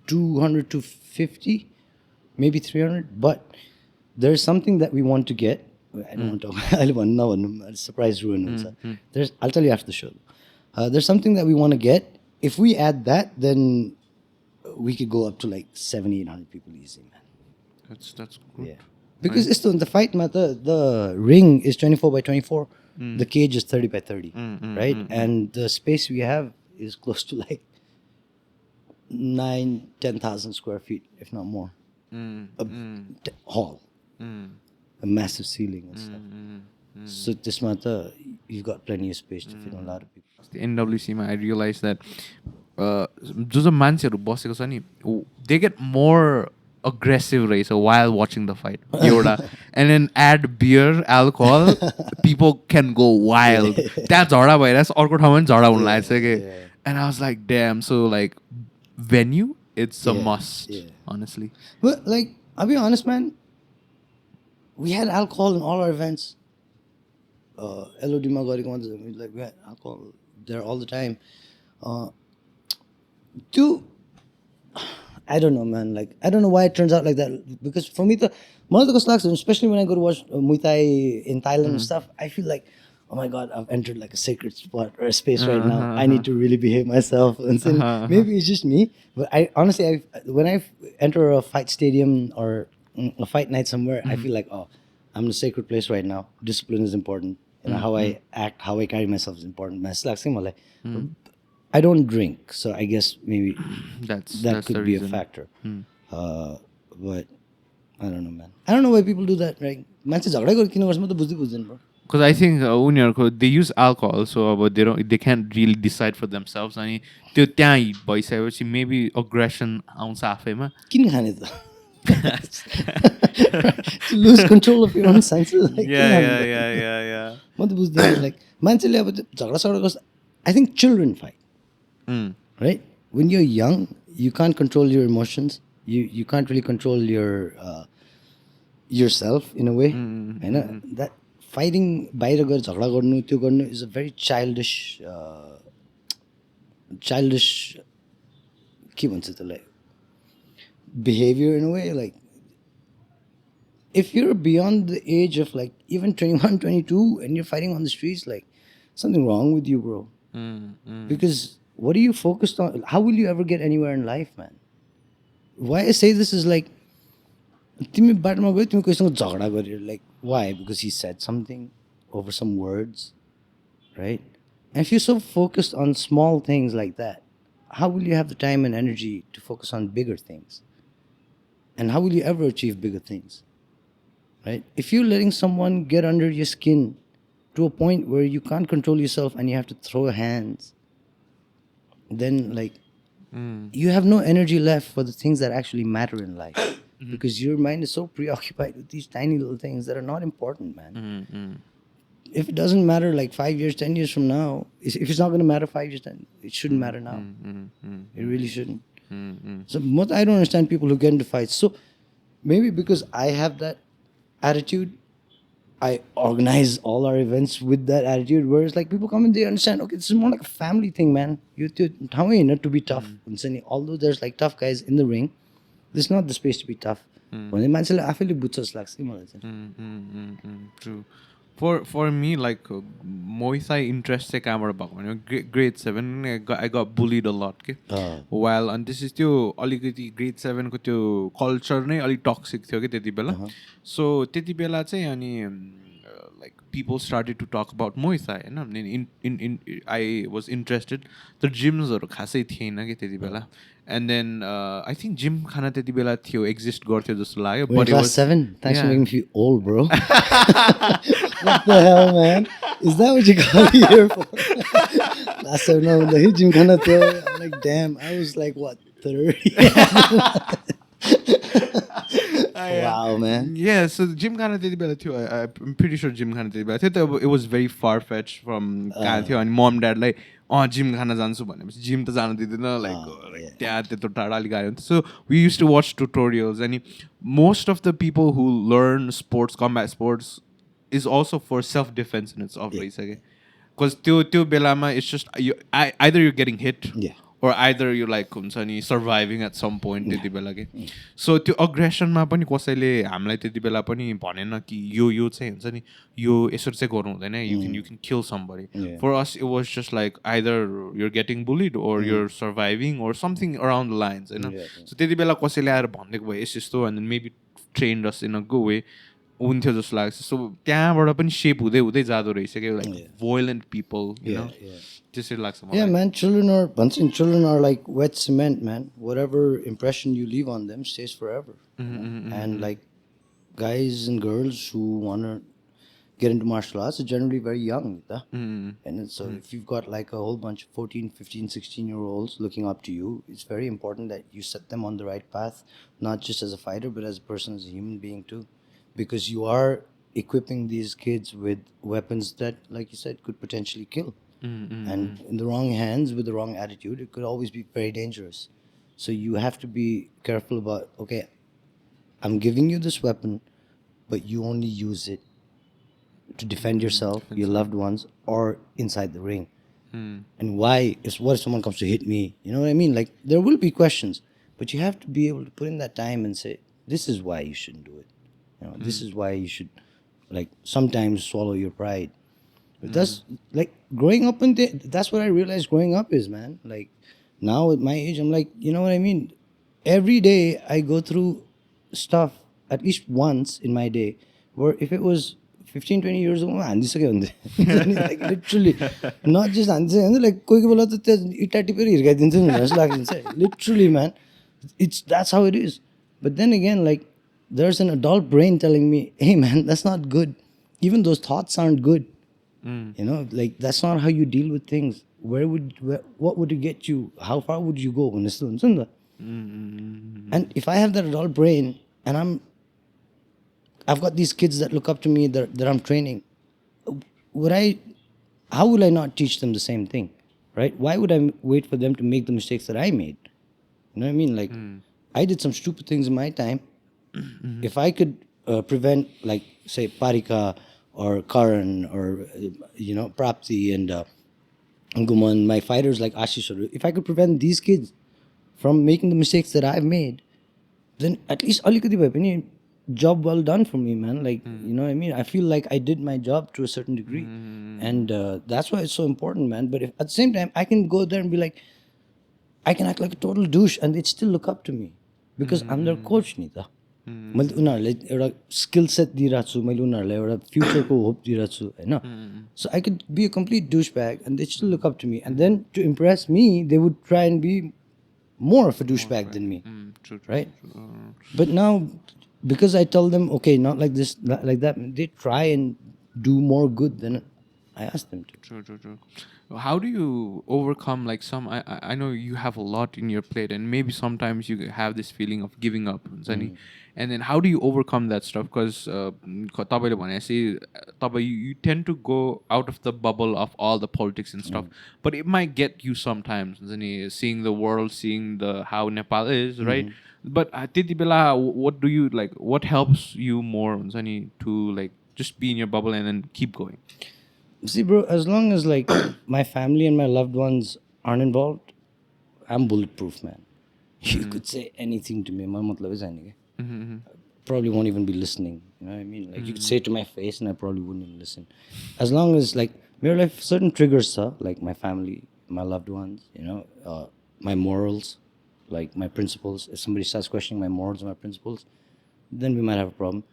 200 to 50, maybe 300. But there's something that we want to get. I don't want to talk. I want to surprise ruin. I'll tell you after the show. There's something that we want to get. If we add that, then we could go up to like 700-800 people easy, man. That's good. Yeah. Because it's the fight matter. The ring is 24 by 24. The cage is 30 by 30, right? And the space we have is close to like 10,000 square feet, if not more. Hall, a massive ceiling and stuff. So this matter, you've got plenty of space to fit a lot of people. The NWC, I realized that जो मान्छेहरु बसेको छ नि, they get more aggressive while watching the fight. And then add beer, alcohol, people can go wild. That's झगडा भइरहेछ, अर्को ठाउँमा पनि झगडा हुन लागेछ के. And I was like, damn, so like venue, it's a must, honestly. But like, I'll be honest, man, we had alcohol in all our events. LOD like we had alcohol there all the time. I don't know, man. Like, I don't know why it turns out like that. Because for me, especially when I go to watch Muay Thai in Thailand and stuff, I feel like, oh my God, I've entered like a sacred spot or a space right now. I need to really behave myself. And so maybe it's just me, but I honestly, when I enter a fight stadium or a fight night somewhere, I feel like, oh, I'm in a sacred place right now. Discipline is important. You know, how I act, how I carry myself is important. I don't drink, so I guess maybe that could be a factor. But I don't know, man. I don't know why people do that, right? Because I think they use alcohol, so but they can't really decide for themselves. And maybe aggression आउँछ आफैमा. किन खाने त? To lose control of your own senses. Like, yeah. Like, I think children fight. Right? When you're young, you can't control your emotions. You can't really control your yourself in a way. That fighting is a very childish behavior in a way. Like, if you're beyond the age of like even 21, 22 and you're fighting on the streets, like something wrong with you, bro. Because what are you focused on? How will you ever get anywhere in life, man? Why I say this is like, like, why? Because he said something over some words, right? And if you're so focused on small things like that, how will you have the time and energy to focus on bigger things? And how will you ever achieve bigger things, right? If you're letting someone get under your skin to a point where you can't control yourself and you have to throw hands, then like you have no energy left for the things that actually matter in life. Because your mind is so preoccupied with these tiny little things that are not important, man. if it doesn't matter like 5 years, 10 years from now, if it's not going to matter 5 years, 10, it shouldn't matter now. It really shouldn't. So what I don't understand people who get into fights. So maybe because I have that attitude, I organize all our events with that attitude. Whereas like people come and they understand, okay, this is more like a family thing, man. You to be tough. Although there's like tough guys in the ring, this is not the space to be tough. When the man says, I feel butchers like True. For me, like Muay Thai interest चाहिँ कहाँबाट भएको भने grade 7 I got bullied a lot के while and this is त्यो अलिकति grade 7 को त्यो culture नै अलिक toxic थियो के त्यति बेला so त्यति बेला चाहिँ अनि like people started to talk about Muay Thai in I was interested the gyms हरु खासै थिएन के त्यति बेला and then I think Gymkhana त्यति बेला थियो exist गर्थ्यो जस्तो लाग्यो but it was 7 thanks for making me feel old bro. What the hell, man? Is that what you got me here for? Last 7 no the Gymkhana थियो. I'm like damn, I was like what 30. Wow, man. Yeah, so Gymkhana त्यति बेला थियो I'm pretty sure Gymkhana त्यति बेला थियो it was very far fetched from कहाँ थियो अनि mom dad like Gymkhana जान्छु भनेपछि gym त जानु दिँदैन like त्यहाँ त्यत्रो टाढा अलिक आयो so we used to watch tutorials and most of the people who learn sports combat sports is also for self defense in itself because त्यो बेलामा it's just either you're getting hit or either you're like surviving at some point त्यति बेला के so त्यो aggressionमा पनि कसैले हामीलाई त्यति बेला पनि भनेन कि यो चाहिँ हुन्छ नि यो यसरी चाहिँ गर्नु हुँदैन you can kill somebody for us it was just like either you're getting bullied or you're surviving or something around the lines so त्यति बेला कसैले आएर भनिदिएको भयो यस्तो and then maybe trained us in a good way हुन्थ्यो जस्तो लाग्छ so त्यहाँबाट पनि shape हुँदै हुँदै जादो रहेछ के like violent people you know त्यसरी लाग्छ मलाई yeah man children are like wet cement man whatever impression you leave on them stays forever and like guys and girls who want to get into martial arts are generally very young and so if you've got like a whole bunch of 14 15 16 year olds looking up to you it's very important that you set them on the right path not just as a fighter but as a person as a human being too because you are equipping these kids with weapons that like you said could potentially kill and in the wrong hands with the wrong attitude it could always be very dangerous so you have to be careful about okay I'm giving you this weapon but you only use it to defend yourself your loved ones or inside the ring and what if someone comes to hit me you know what I mean like there will be questions but you have to be able to put in that time and say this is why you shouldn't do it you know this is why you should like sometimes swallow your pride but that's like growing up that's what I realized growing up is man like now at my age I'm like you know what I mean every day I go through stuff at least once in my day where if it was 15-20 years ago like literally not just like literally man that's how it is but then again like there's an adult brain telling me hey man that's not good even those thoughts aren't good you know like that's not how you deal with things what would it get you how far would you go and if I have that adult brain and I've got these kids that look up to me that I'm training how will I not teach them the same thing right why would I wait for them to make the mistakes that I made you know what I mean like I did some stupid things in my time if I could prevent like say Parika or Karan or you know Prapti and Guman my fighters like Ashish if I could prevent these kids from making the mistakes that I've made then at least alikati bhaye pani job well done for me man like you know what I mean I feel like I did my job to a certain degree and that's why it's so important man but if, at the same time I can go there and be like I can act like a total douche and they'd still look up to me because I'm their coach nita मैले उनीहरूलाई एउटा skill set दिइरहेको छु मैले उनीहरूलाई एउटा फ्युचरको hope दिइरहेको छु होइन so I could be a complete douchebag and they still look up to me and then to impress me they would try and be more of a douchebag than me right but now because I tell them okay not like this not like that they try and do more good than I ask them to. True. How do you overcome like some I know you have a lot in your plate and maybe sometimes you have this feeling of giving up And then how do you overcome that stuff? Because you tend to go out of the bubble of all the politics and stuff, but it might get you sometimes, seeing the world, seeing the how Nepal is, right? But त्यति बेला what do you like, what helps you more to like just be in your bubble and then keep going? See, bro, as long as like my family and my loved ones aren't involved, I'm bulletproof, man. You could say anything to me. My matlab is anything. Probably won't even be listening. You know what I mean? Like you could say it to my face and I probably wouldn't even listen. As long as like my life, certain triggers, like my family, my loved ones, my morals, like my principles. If somebody starts questioning my morals and my principles, then we might have a problem.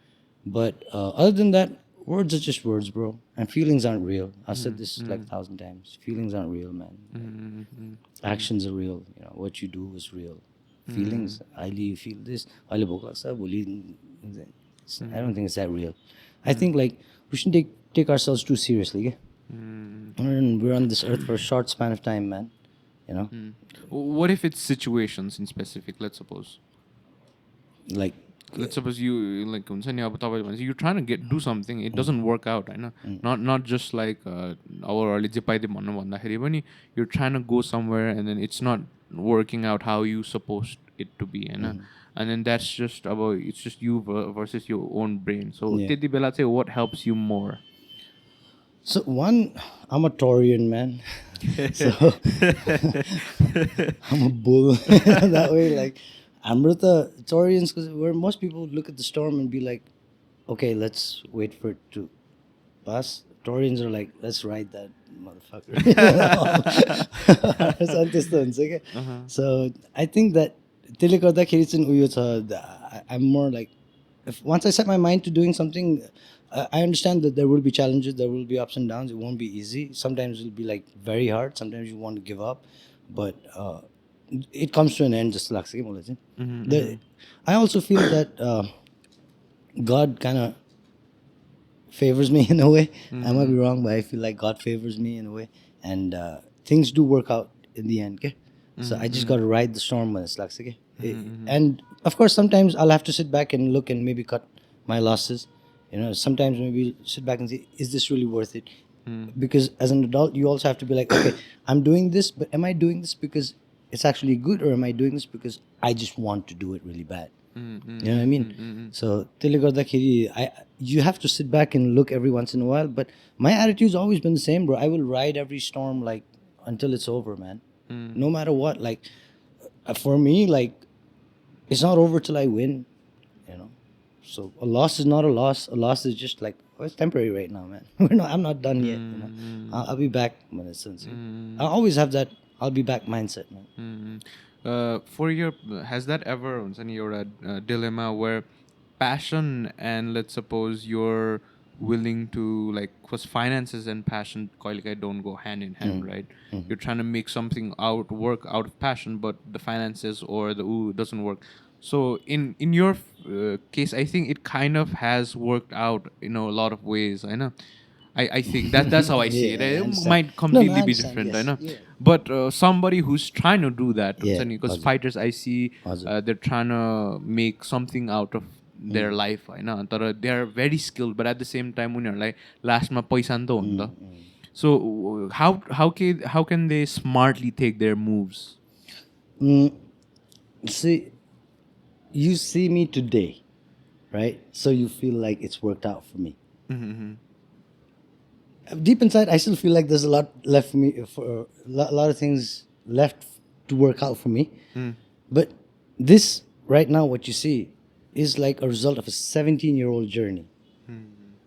But other than that, words are just words, bro. And feelings aren't real. I've said this like 1,000 times. Feelings aren't real, man. Actions are real. What you do is real. Feelings, you feel this. I don't think it's that real. I think like we shouldn't take ourselves too seriously. Okay? We're on this earth for a short span of time, man. What if it's situations in specific? Let's suppose. Like. Let's suppose you like you're trying to do something, it doesn't work out. I know, not just like you're trying to go somewhere and then it's not working out how you supposed it to be, and then that's just it's just you versus your own brain. So त्यति बेला चाहिँ what helps you more? So one, I'm a Taurian, man. So I'm a bull that way. Like Amrita Taurians, because where most people would look at the storm and be like, okay, let's wait for it to pass. Taurians are like, let's ride that motherfucker. Okay? So I think that I'm more like, once I set my mind to doing something, I understand that there will be challenges, there will be ups and downs. It won't be easy. Sometimes it'll be like very hard. Sometimes you want to give up, but it comes to an end. Just like I also feel that God kind of favors me in a way. I might be wrong, but I feel like God favors me in a way, and things do work out in the end. Okay? So I just got to ride the storm when it's like, okay? And of course, sometimes I'll have to sit back and look and maybe cut my losses. Sometimes maybe sit back and say, is this really worth it? Because as an adult, you also have to be like, okay, I'm doing this, but am I doing this because it's actually good, or am I doing this because I just want to do it really bad? You know what I mean? So, you have to sit back and look every once in a while. But my attitude's always been the same, bro. I will ride every storm like until it's over, man. No matter what. Like, for me, like, it's not over till I win. So a loss is not a loss. A loss is just like, it's temporary right now, man. I'm not done yet. I'll be back when it's sincere. I always have that I'll be back mindset, man. Has that ever been your dilemma where passion and let's suppose you're willing to like, because finances and passion don't go hand in hand, right? You're trying to make something work out of passion, but the finances or the doesn't work. So in your case, I think it kind of has worked out in a lot of ways. I know. I think that's how I see it. It might completely be different, I know. But somebody who's trying to do that, because fighters I see, they're trying to make something out of their life, I know. They're very skilled, but at the same time, when you're like last ma paisa ni ta ho ni ta. So how can they smartly take their moves? See, you see me today, right? So you feel like it's worked out for me. Deep inside, I still feel like there's a lot left for me, for a lot of things left to work out for me. But this right now, what you see, is like a result of a 17-year-old journey.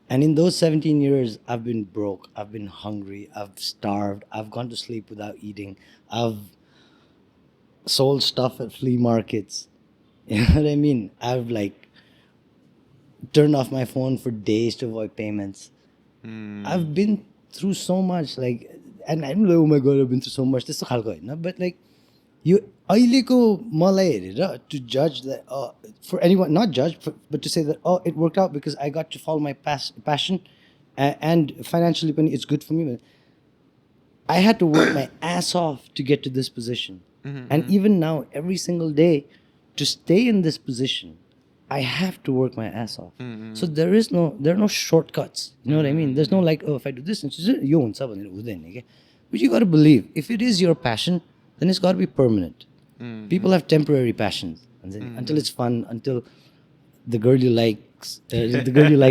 And in those 17 years, I've been broke, I've been hungry, I've starved, I've gone to sleep without eating, I've sold stuff at flea markets. You know what I mean? I've like turned off my phone for days to avoid payments. I've been through so much, like, and I'm like, oh my god, I've been through so much. This is but like, you to judge that for anyone, not judge, but to say that it worked out because I got to follow my passion, and financially it's good for me. But I had to work my ass off to get to this position, and even now, every single day, to stay in this position I have to work my ass off. So there are no shortcuts. You know what I mean? There's no like, oh, if I do this, but you got to believe, if it is your passion, then it's got to be permanent. People have temporary passions, and then, until it's fun, until the girl you like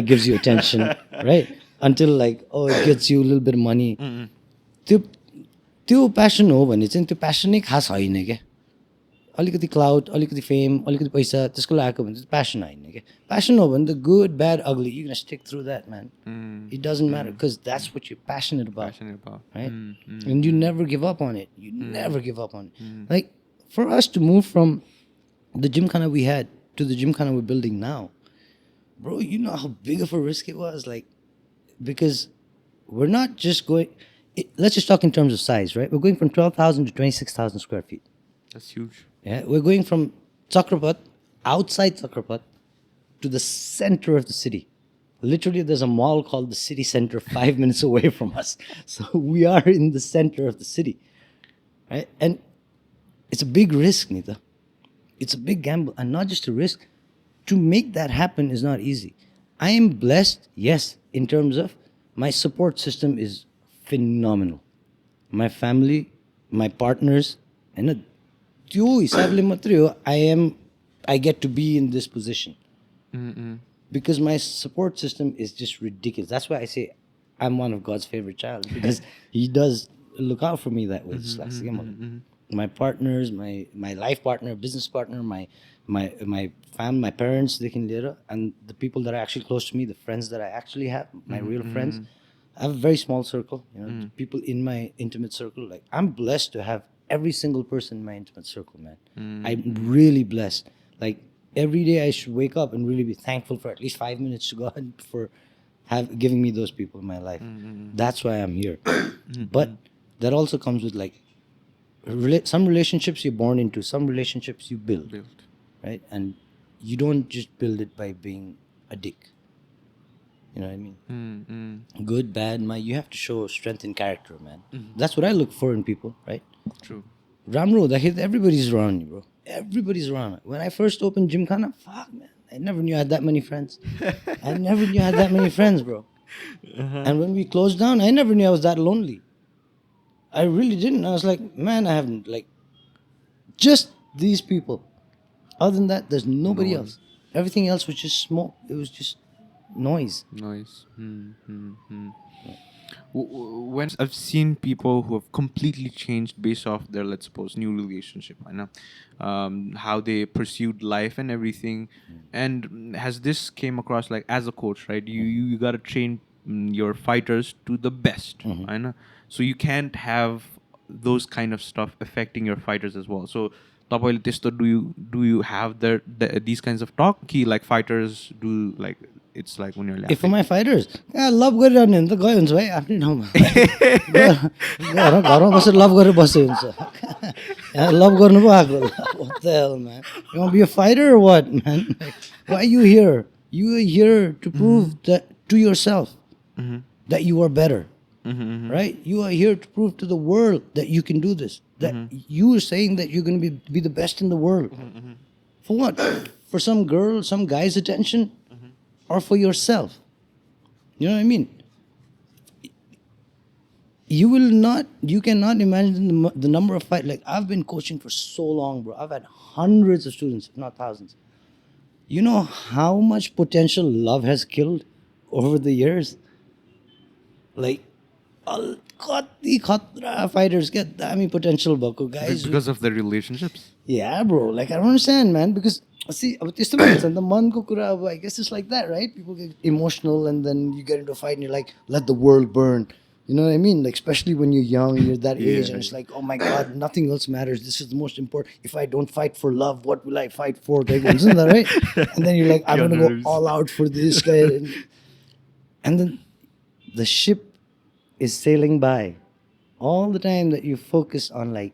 gives you attention, right? Until like, oh, it gets you a little bit of money. त्यो passion हो भने चाहिँ त्यो passion नै खास होइन क्या. अलिकति क्लाउड, अलिकति फेम, अलिकति पैसा त्यसको लागि आएको भने चाहिँ passion होइन क्या. Passion हो भने त good, bad, ugly, you're gonna stick through that, man. It doesn't matter because that's what you're passionate about. Right? And you never give up on it. You never give up on it. Like for us to move from the Gymkhana we had to the Gymkhana we're building now, bro, you know how big of a risk it was? Like, because we're not just going, let's just talk in terms of size, right? We're going from 12,000 to 26,000 square feet. That's huge. Yeah, we're going from Chakrapat, outside Chakrapat, to the center of the city. Literally, there's a mall called the city center 5 minutes away from us. So we are in the center of the city, right? And it's a big risk, Nita. It's a big gamble, and not just a risk. To make that happen is not easy. I am blessed, yes, in terms of my support system is phenomenal. My family, my partners, and I get to be in this position. Because my support system is just ridiculous. That's why I say I'm one of God's favorite child, because He does look out for me that way. My partners, my life partner, business partner, my family, my parents, they can later, and the people that are actually close to me, the friends that I actually have, my real friends. I have a very small circle, you know, the people in my intimate circle. Like, I'm blessed to have every single person in my intimate circle, man. I'm really blessed. Like, every day I should wake up and really be thankful for at least 5 minutes to God for giving me those people in my life. That's why I'm here. But that also comes with like some relationships you're born into, some relationships you build. Right? And you don't just build it by being a dick. You know what I mean? Good, bad, you have to show strength in character, man. That's what I look for in people, right? True. Ramro, everybody's around you, bro. Everybody's around me. When I first opened Gymkhana, fuck, man, I never knew I had that many friends. And when we closed down, I never knew I was that lonely. I really didn't. I was like, man, I haven't, like, just these people. Other than that, there's nobody else. Everything else was just smoke. It was just noise. When I've seen people who have completely changed based off their, let's suppose, new relationship, I know, how they pursued life and everything. And has this came across, like, as a coach, right? You got to train your fighters to the best, I know. So you can't have those kind of stuff affecting your fighters as well. So do you have these kinds of talk? Key, like, fighters do, like, it's like when you're laughing. If for my fighters, I love गरिरहने भने त गयो हुन्छ भाइ आफ्नै ठाउँमा घरमा बसेर लभ गरेर बस्यो हुन्छ लभ गर्नु पो आएको what the hell, man? You want to be a fighter or what, man? Why are you here? You are here to prove that to yourself that you are better. Right? You are here to prove to the world that you can do this. That you are saying that you're going to be the best in the world. For what? For some girl, some guy's attention? Or for yourself? You know what I mean? You cannot imagine the number of fights. Like, I've been coaching for so long, bro. I've had hundreds of students, if not thousands. You know how much potential love has killed over the years? Like, fighters get potential guys. Because of their relationships? Yeah, bro. Like, I don't understand, man. Because, see, the manko kura, I guess it's like that, right? People get emotional and then you get into a fight and you're like, let the world burn. You know what I mean? Like, especially when you're young and you're that age and it's like, oh my God, nothing else matters. This is the most important. If I don't fight for love, what will I fight for? Isn't that right? And then you're like, I'm going to go all out for this guy. And then the ship is sailing by. All the time that you focus on, like,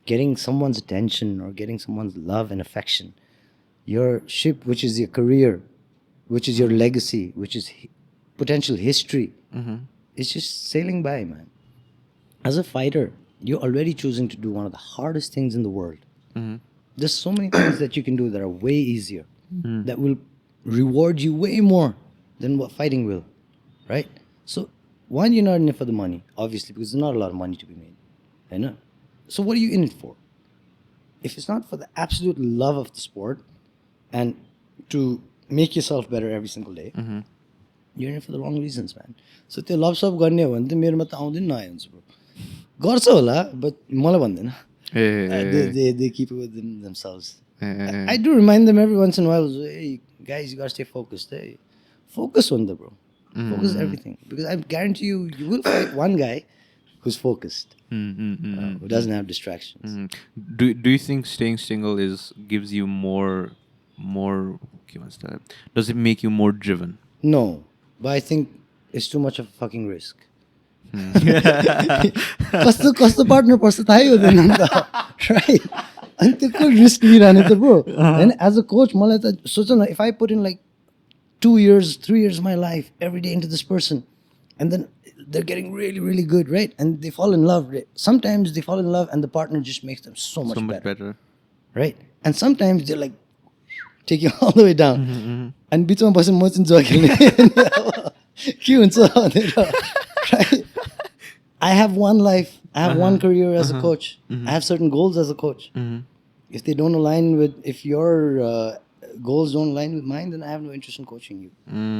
getting someone's attention or getting someone's love and affection, your ship, which is your career, which is your legacy, which is potential history, is just sailing by, man. As a fighter, you're already choosing to do one of the hardest things in the world. There's so many things that you can do that are way easier. that will reward you way more than what fighting will, right? So one, you're not in it for the money, obviously, because there's not a lot of money to be made. I know. So what are you in it for? If it's not for the absolute love of the sport and to make yourself better every single day, you're in it for the wrong reasons, man. So त्यो लभ सप गर्ने हो भने त मेरोमा त आउँदैन नआए हुन्छ ब्रो. गर्छ होला, but मलाई भन्दैन. They keep it within themselves. I do remind them every once in a while, hey, guys, you gotta stay focused. Hey, focus on the bro. Focus everything. Because I guarantee you, you will fight one guy who's focused, who doesn't have distractions. Do you think staying single gives you more? What's that? Does it make you more driven? No, but I think it's too much of a fucking risk. कस्तो partner पर्छ थाहै हुँदैन नि त, right? अनि त्यो को risk लिइरहने त ब्रो. होइन, एज अ कोच मलाई त सोच न, if I put in like 2 years, 3 years of my life every day into this person, and then they're getting really, really good, right? And they fall in love. Right? Sometimes they fall in love and the partner just makes them so much better. Right? And sometimes they're like, take you all the way down. And बिचमा बसेर म चाहिँ जुवा खेल्ने के हुन्छ भनेर, right? I have one life, I have one career as a coach. I have certain goals as a coach. If they don't align with, if your goals don't align with mine, then I have no interest in coaching you.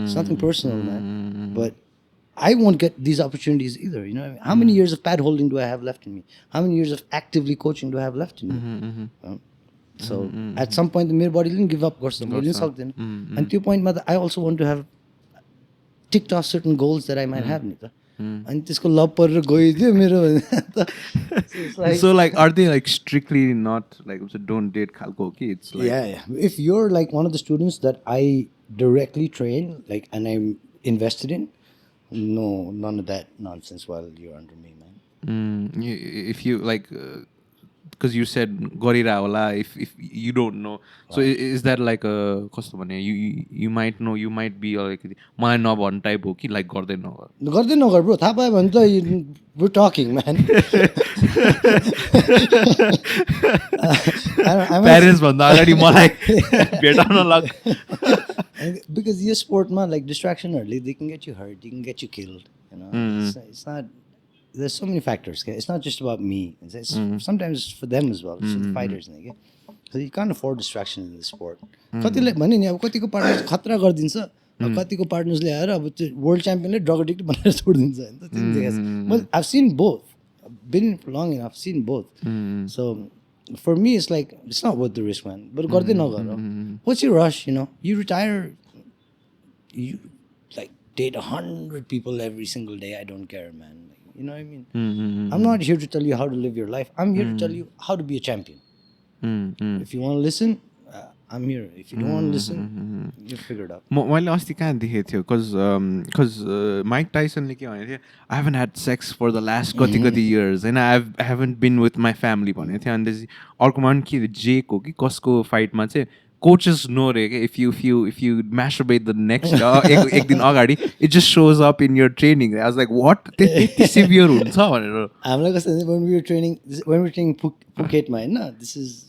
It's nothing personal, man. But I won't get these opportunities either. You know what I mean? How many years of pad holding do I have left in me? How many years of actively coaching do I have left in me? So at some point, the mere body didn't give up. And to your point, mother, I also want to have ticked off certain goals that I might have. And त्यसको लभ परेर गइदियो मेरो. So like, are they like strictly not like don't date खालको कि? It's like, yeah. If you're like one of the students that I directly train, like, and I'm invested in, no, none of that nonsense while you're under me, man. If you like, because you said gorira hola, if you don't know, so is that like a customer? You might know, you might be like my knob on type okay, like गर्दै नगर bro. थाहा पायो भने त we're talking, man. Parents भन्दा अगाडि मलाई भेटाउन लग. Because your sport, man, like distraction early, they can get you hurt, they can get you killed. You know, it's not. There's so many factors. Okay? It's not just about me. It's sometimes it's for them as well. It's for the fighters. Okay? So you can't afford distraction in the sport. कतिले भने नि अब कतिको partners खतरा गरिदिन्छ, कतिको पार्टनर्सले आएर अब त्यो वर्ल्ड च्याम्पियनले ड्रग एडिक्ट बनाएर छोडिदिन्छ हैन त. Well, I've seen both. I've been in for long enough. I've seen both. So for me, it's like it's not worth the risk, man. But गर्दै नगर. What's your rush? You know, you retire. You like date 100 people every single day. I don't care, man. You know what I mean? I'm not here to tell you how to live your life. I'm here to tell you how to be a champion. If you want to listen, I'm here. If you don't want to listen, you figure it out. मैले अस्ति कहाँ देखेको थियो, because Mike Tyson ले के भनेको थियो, I haven't had sex for the last कति years and I haven't been with my family भनेको थियो. अनि त्यसपछि अर्को मान के जेक हो कि कसको फाइटमा चाहिँ coaches know if you masturbate the next एक दिन अगाडि, it just shows up in your training. I was like, what? त्यति severe हुन्छ भनेर. हामीलाई कस्तो when we were training Phuket ma Hahn, this is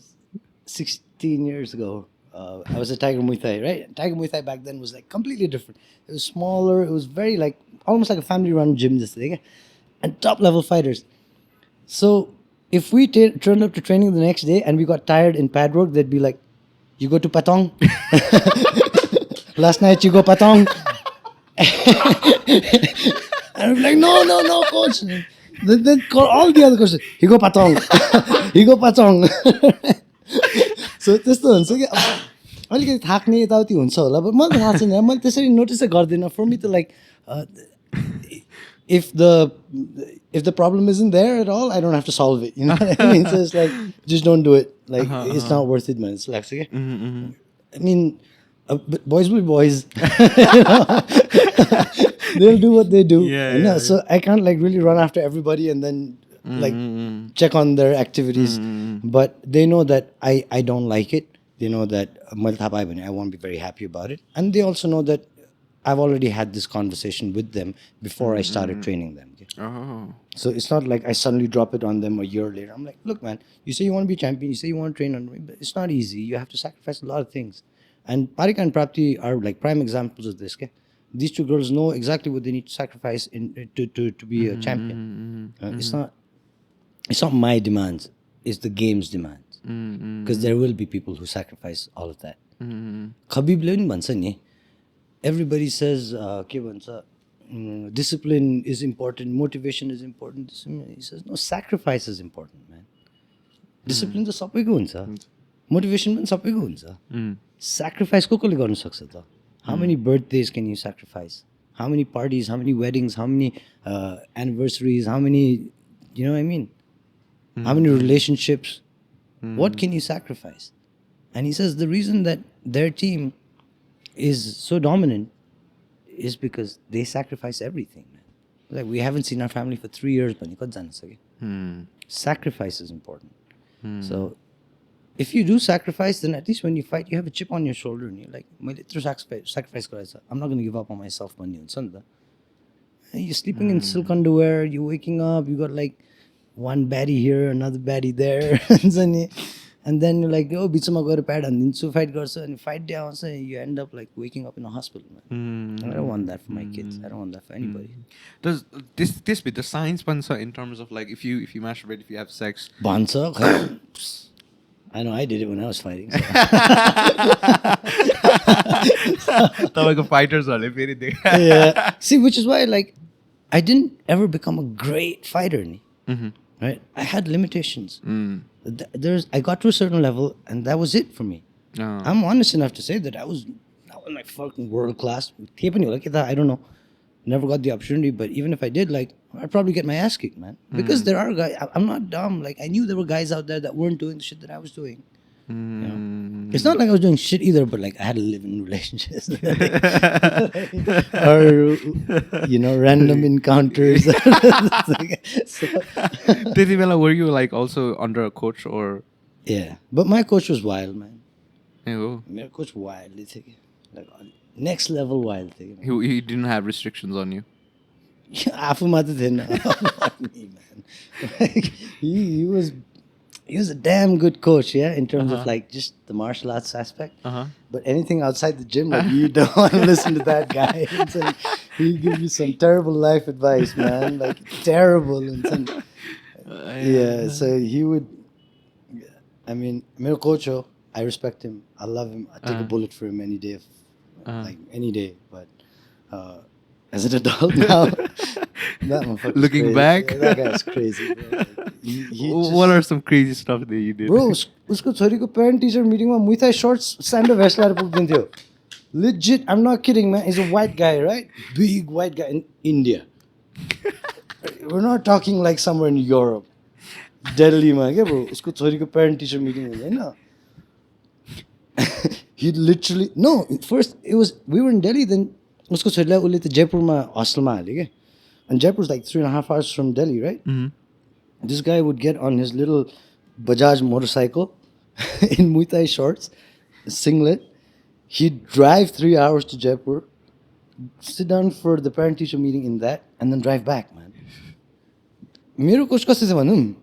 16 years ago. I was at Tiger Muay Thai, right? Tiger Muay Thai back then was like completely different. It was smaller. It was very like almost like a family-run gym, this thing, and top-level fighters. So if we turned up to training the next day and we got tired in pad work, they'd be like, "You go to Patong." Last night you go Patong. And I'm like, no, coach. Then call all the other coaches. He go Patong. He go Patong. So त्यस्तो हुन्छ कि अलिकति थाक्ने यताउति हुन्छ होला, but मलाई थाहा छैन, मैले त्यसरी नोटिस चाहिँ गर्दिनँ. For me to like, if the problem isn't there at all, I don't have to solve it. You know what I mean? So it's like, just don't do it. Like it's not worth it, man. It's like, okay. I mean, but boys will be boys. You know? They'll do what they do. Yeah. So I can't like really run after everybody and then like check on their activities. But they know that I don't like it. They know that I won't be very happy about it. And they also know that I've already had this conversation with them before I started training them. Okay? So it's not like I suddenly drop it on them a year later. I'm like, look, man, you say you want to be champion, you say you want to train on me, but it's not easy. You have to sacrifice a lot of things. And Parika and Prapti are like prime examples of this. Okay? These two girls know exactly what they need to sacrifice to be a champion. It's not my demands, it's the game's demands. Because there will be people who sacrifice all of that. Khabib le ni bhancha ni. Everybody says, discipline is important, motivation is important. He says, no, sacrifice is important, man. Discipline to sabaiको हुन्छ. Motivation पनि सबैको हुन्छ. Sacrifice को कसले गर्न सक्छ त? How many birthdays can you sacrifice? How many parties, how many weddings, how many anniversaries, how many, you know what I mean? How many relationships? What can you sacrifice? And he says the reason that their team is so dominant is because they sacrifice everything, man. Like, we haven't seen our family for 3 years, but sacrifice is important. So if you do sacrifice, then at least when you fight, you have a chip on your shoulder and you're like, sacrifice I'm not going to give up on myself. You're sleeping in silk underwear, you're waking up, you got like one baddie here, another baddie there. And then you're like, oh, bichama gaera pad handinchu, fight garcha, and fight day aउँछ, you end up like waking up in a hospital, man. I don't want that for my kids. I don't want that for anybody. Does this be the science pansa in terms of like if you masturbate, if you have sex? Bansa? I know I did it when I was fighting. Taboo fighters are very big. Yeah. See, which is why like I didn't ever become a great fighter, right? I had limitations. I got to a certain level, and that was it for me. I'm honest enough to say that I was not like fucking world class. I don't know. Never got the opportunity, but even if I did, like, I'd probably get my ass kicked, man. Because there are guys. I'm not dumb. Like, I knew there were guys out there that weren't doing the shit that I was doing. You know? It's not like I was doing shit either, but like I had to live in relationships, or you know, random encounters. Were you like also under a coach or? Yeah, but my coach was wild, man. Oh. My coach wild, like next level wild. He didn't have restrictions on you. Afu mata thena. Me, man. Like, he was a damn good coach, yeah, in terms of like just the martial arts aspect. But anything outside the gym, like, you don't want to listen to that guy. Like, he give you some terrible life advice, man. Like, terrible. Yeah, so he would. I mean, my coach, I respect him. I love him. I take a bullet for him any day, like any day. But as an adult now, that motherfucker's looking crazy. back, that guy's crazy, bro. What are some crazy stuff that you did? Bro, usko choriko parent teacher meeting ma Muay Thai shorts sando vest laera pugdinthyo. Legit, I'm not kidding, man. He's a white guy, right? Big white guy in India. We're not talking like somewhere in Europe. Delhi ma, ke bro? Usko choriko parent teacher meeting hunदैन. He literally first we were in Delhi, then usko choriलाई उले त जयपुरमा हस्टेलमा हाल्यो के. And Jaipur's like 3.5 hours from Delhi, right? This guy would get on his little Bajaj motorcycle in Muay Thai shorts, singlet. He'd drive 3 hours to Jaipur, sit down for the parent-teacher meeting in that, and then drive back, man. मेरो coach कस्तो छ भनौँ?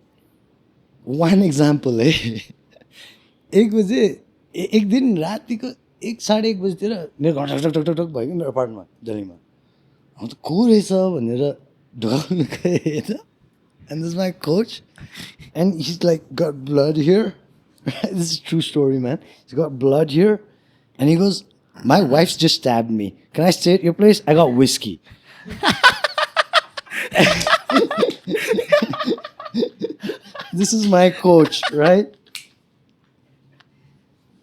One example, एक दिन रातिको 1:30 बजीतिर मेरो घर ठक ठक ठक ठक भयो कि मेरो अपार्टमेन्टमा दिल्लीमा. I'm like, को रहेछ भनेर ढोकाउनु गएँ. And this is my coach. And he's like, got blood here. This is a true story, man. He's got blood here. And he goes, my wife's just stabbed me. Can I stay at your place? I got whiskey. This is my coach, right?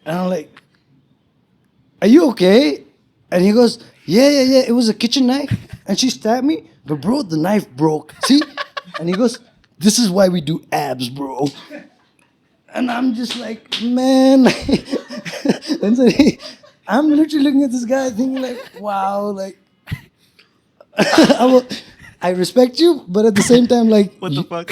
And I'm like, are you okay? And he goes, yeah. It was a kitchen knife. And she stabbed me. But bro, the knife broke. See? And he goes, this is why we do abs, bro. And I'm just like, man. And so I'm literally looking at this guy thinking like, wow, like, I respect you, but at the same time, like, what the fuck?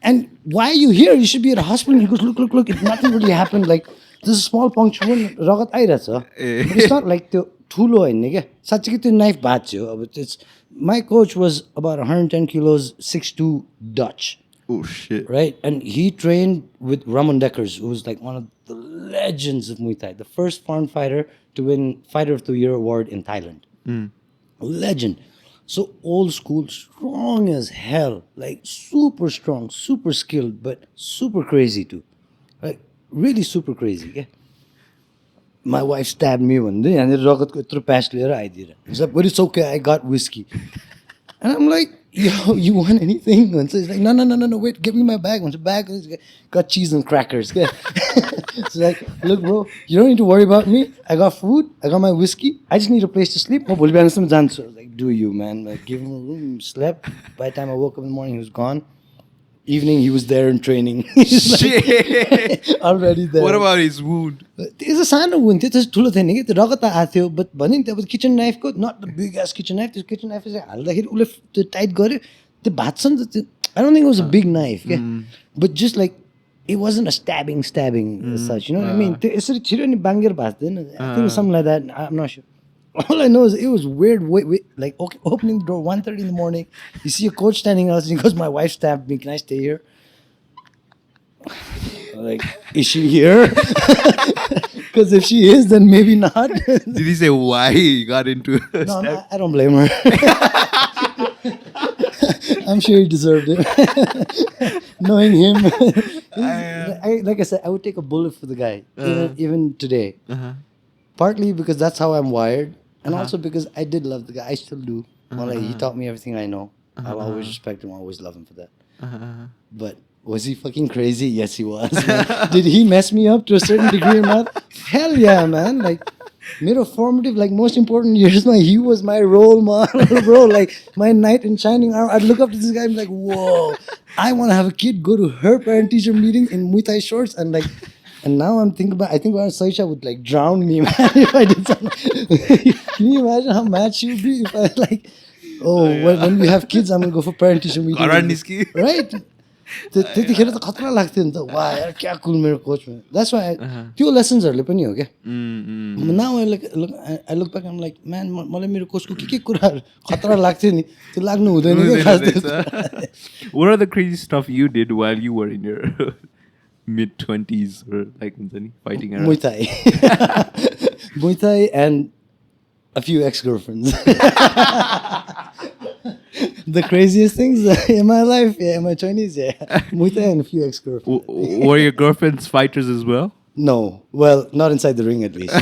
And why are you here? You should be at a hospital. He goes, look, nothing really happened. Like, this is a small puncture. Ragat airach. But it's not like the thulo haine ke. Sachi ke knife bhaachyo. It's my coach was about 110 kilos, 6'2", Dutch. Oh shit! Right, and he trained with Ramon Dekkers, who was like one of the legends of Muay Thai. The first foreign fighter to win Fighter of the Year award in Thailand. Legend. So old school, strong as hell. Like super strong, super skilled, but super crazy too. Like really super crazy. Yeah. My wife stabbed me one day and he's like, but it's okay, I got whiskey. And I'm like, yo, you want anything? And so he's like, no, wait, give me my bag. Once the bag got cheese and crackers. It's like, look, bro, you don't need to worry about me. I got food, I got my whiskey. I just need a place to sleep. I was like, do you, man? Like, give him a room, slept. By the time I woke up in the morning, he was gone. Evening, he was there in training. Shit. Already there. What about his wound? It's a सानो wound. It's ठुलो थिएन कि त्यो रगत त आएको थियो but भन्यो नि त्यो kitchen knife को not the big ass kitchen knife. This kitchen knife चाहिँ हाल्दाखेरि उसले त्यो टाइट गर्यो त्यो भाँच्छ नि त त्यो I don't think it was a big knife but just like it wasn't a stabbing as such, you know what I mean? त्यो यसरी छिर्यो नि बाङ्गेर भाँच्दैन. I think it was something like that. I'm not sure. All I know is it was weird. Like opening the door 1:30 in the morning. You see a coach standing out and he goes, "My wife stabbed me. Can I stay here?" Like, is she here? Because if she is, then maybe not. Did he say why he got into a No, stab? I don't blame her. I'm sure he deserved it. Knowing him, like I said, I would take a bullet for the guy, even today. Partly because that's how I'm wired, and also because I did love the guy. I still do. Well, like, he taught me everything I know. I'll always respect him. I'll always love him for that. But was he fucking crazy? Yes, he was. Did he mess me up to a certain degree or not? Hell yeah, man. Like, मेरो formative, like, most important years, he was my role model, bro. Like, my knight in shining armor. I'd look up to this guy and be like, whoa, I want to have a kid go to her parent-teacher meeting in Muay Thai shorts and like. And now I think about Sadichha would like drown me, man, if I did something. Can you imagine how mad she would be if I like, when we have kids, I'm going to go for parent-teacher meeting. Right? त्यतिखेर त खतरा लाग्थ्यो नि त वा यार क्या कुल मेरो कोच में. That's why त्यो लेसन्सहरुले पनि हो क्या. Now I look back, I'm like, man, मलाई मेरो कोचको के कुराहरु खतरा लाग्थ्यो नि त्यो लाग्नु हुँदैन के खास. What are the crazy stuff you did while you were in your mid-20s or like fighting around? Muay Thai. Muay Thai and a few ex-girlfriends. The craziest things in my life, in my 20s, Muay Thai and a few ex-girlfriends. Were your girlfriends fighters as well? No. Well, not inside the ring at least.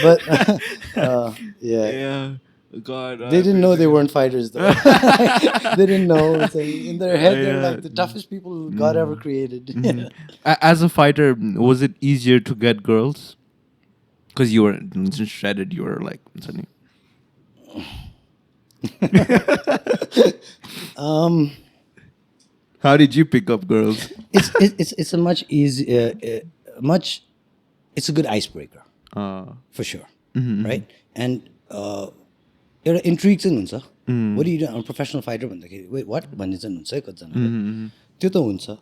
But, yeah. God, they didn't know they weren't fighters though. They didn't know. In their head, they're like the toughest people God ever created. As a fighter, was it easier to get girls? Because you were shredded, you were like something. How did you pick up girls? It's a much easier, it's a good icebreaker for sure, right? And एउटा intrigue चाहिँ हुन्छ. What do you do? I'm a professional fighter भन्दाखेरि wait what भन्ने चाहिँ हुन्छ है कतिजनाले. त्यो त हुन्छ.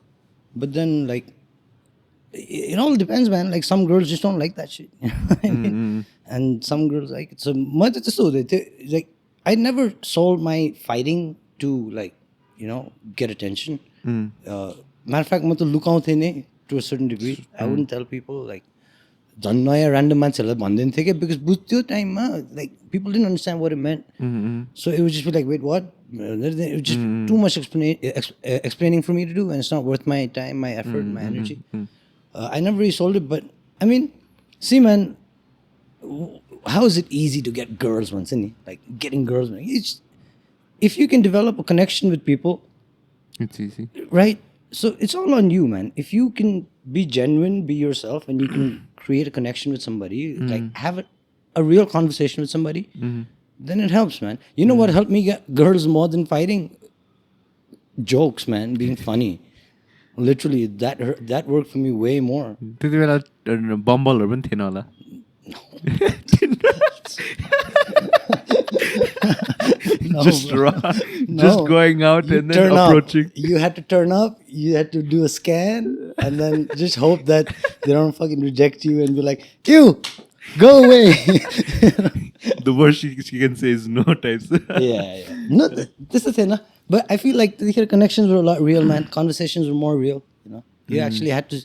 But then like it all depends, man. Like some girls just don't like that shit. And some girls like it. So म त त्यस्तो हुँदै थियो. Like I never sold my fighting to like, you know, get attention. Matter of fact, म त लुकाउँथे नै to a certain degree. I wouldn't tell people like झन् नयाँ random मान्छेहरूलाई भन्दैन थियो क्या because त्यो टाइममा like people didn't understand what it meant. So it would just be like, wait, what? It was just too much explaining for me to do, and it's not worth my time, my effort, my energy. I never really sold it, but I mean, see, man, how is it easy to get girls once in? Like getting girls, it's if you can develop a connection with people, it's easy, right? So it's all on you, man. If you can be genuine, be yourself, and you can create a connection with somebody, like have a real conversation with somebody, then it helps, man. You know what helped me get girls more than fighting? Jokes, man, being funny. Literally, that worked for me way more. त्यति बेला बम्बलहरु पनि थिएन होला. No, just going out you and then approaching. Up. You had to turn up. You had to do a scan, and then just hope that they don't fucking reject you and be like, "Ew, go away." The worst she can say is no types. Yeah. No, this is the thing. But I feel like the connections were a lot real, man. Conversations were more real, you know. You actually had to,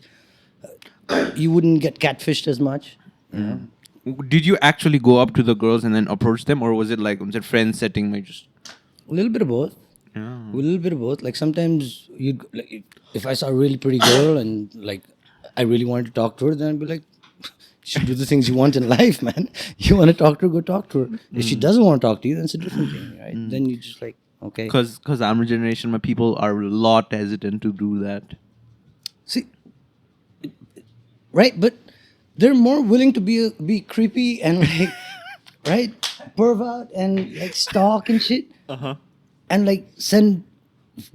you wouldn't get catfished as much, you know. Did you actually go up to the girls and then approach them, or was it like was it friend setting? Just A little bit of both. yeah. A little bit of both. Like sometimes you, like, if I saw a really pretty girl and like I really wanted to talk to her, then I'd be like, you should do the things you want in life, man. You want to talk to her, go talk to her. If she doesn't want to talk to you, then it's a different thing, right? Then you just like, okay. Because our generation, my people are a lot hesitant to do that. See, right? But they're more willing to be creepy and like, right? Pervert and like stalk and shit. And like send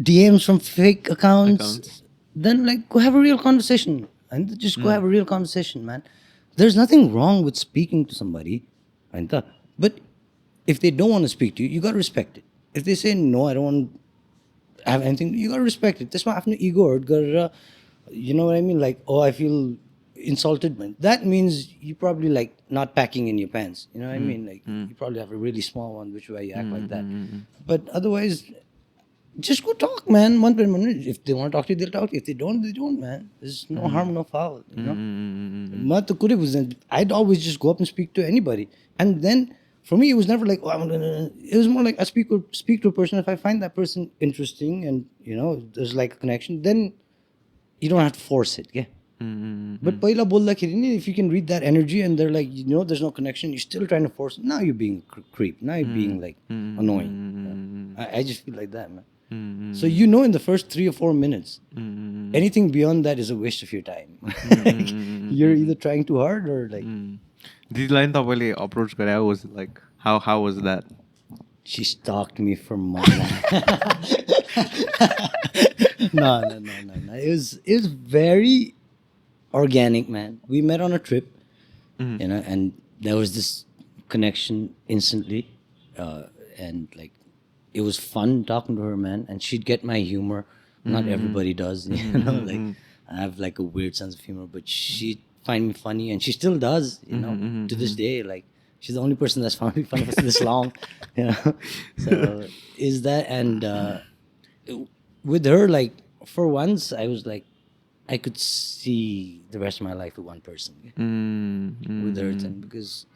DMs from fake accounts. Then like go have a real conversation. And just go have a real conversation, man. There's nothing wrong with speaking to somebody. But if they don't want to speak to you, you gotta respect it. If they say no, I don't want to have anything, you gotta respect it. That's why I have no ego. You know what I mean? Like, oh, I feel insulted, man. That means you probably like not packing in your pants. You know what I mean? Like you probably have a really small one, which is why you act like that. But otherwise, just go talk, man. If they want to talk to you, they'll talk to you. If they don't, they don't, man. There's no harm, no foul. You know. I'd always just go up and speak to anybody, and then for me, it was never like, oh, it was more like I speak to a person. If I find that person interesting, and you know, there's like a connection, then you don't have to force it, yeah. But पहिला बोल्दाखेरि नि, if you can read that energy and they're like, you know, there's no connection, you're still trying to force it. Now you're being creep. Now you're being like annoying. I just feel like that, man. So you know, in the first 3 or 4 minutes, anything beyond that is a waste of your time. Like, you're either trying too hard or like. दिदीलाई तपाईले approach गरे, how was it like? How was that? She stalked me for months. No. It was very organic, man. We met on a trip, you know, and there was this connection instantly, and like it was fun talking to her, man. And she'd get my humor. Not everybody does, you know. Like I have like a weird sense of humor, but she'd find me funny, and she still does, you know, to this day. Like she's the only person that's found me funny for this long, you know. So is that, and with her, like for once, I was like, I could see the rest of my life with one person, with her, then because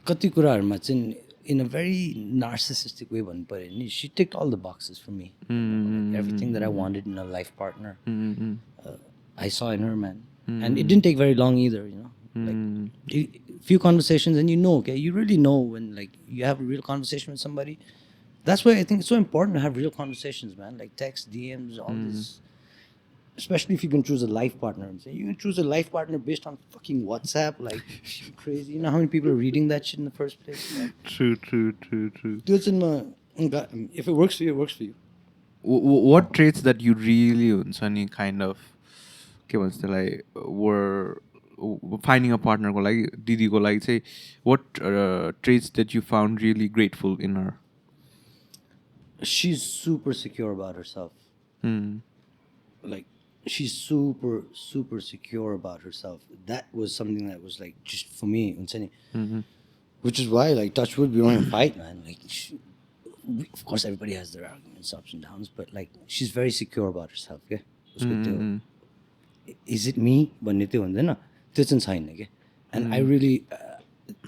कति कुराहरुमा चाहिँ in a very narcissistic way भन्नु पर्यो नि, she ticked all the boxes for me. Like everything that I wanted in a life partner, I saw in her, man. And it didn't take very long either, you know. Like few conversations and you know, okay, you really know when like you have a real conversation with somebody. That's why I think it's so important to have real conversations, man. Like text, DMs, all this. Especially if you can choose a life partner. You can choose a life partner based on fucking WhatsApp. Like, crazy. You know how many people are reading that shit in the first place? Like, True. If it works for you, it works for you. What traits that you really Sunny kind of like were finding a partner go like Didi go like say what traits that you found really grateful in her? She's super secure about herself. Like she's super secure about herself. That was something that was like just for me, which is why like touch wood, we don't even fight, man. Like of course everybody has their arguments, ups and downs, but like she's very secure about herself. Yeah, is it me? And I really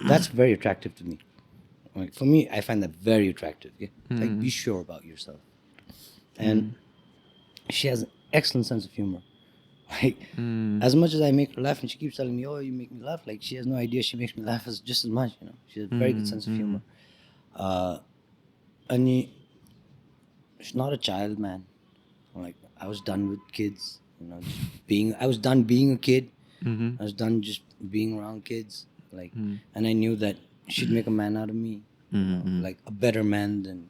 that's very attractive to me. Like for me, I find that very attractive. Yeah, like be sure about yourself, and she has an excellent sense of humor. Like as much as I make her laugh, and she keeps telling me, "Oh, you make me laugh," like she has no idea she makes me laugh just as much. You know, she has a very good sense of humor. And she's not a child, man. Like I was done with kids. You know, I was done being a kid. I was done just being around kids. Like, and I knew that she'd make a man out of me, you know, like a better man than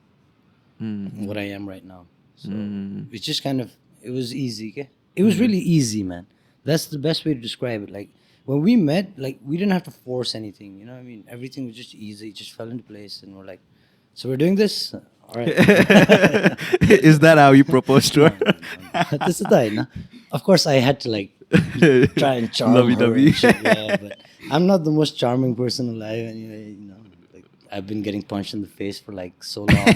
what I am right now. So it's just kind of, it was easy. Okay? It was really easy, man. That's the best way to describe it. Like when we met, like we didn't have to force anything. You know what I mean? Everything was just easy. It just fell into place, and we're like, so we're doing this. All right. Is that how you proposed to her? This is that, no? Of course, I had to like try and charm her. And shit, yeah, but I'm not the most charming person alive, anyway. You know, like I've been getting punched in the face for like so long.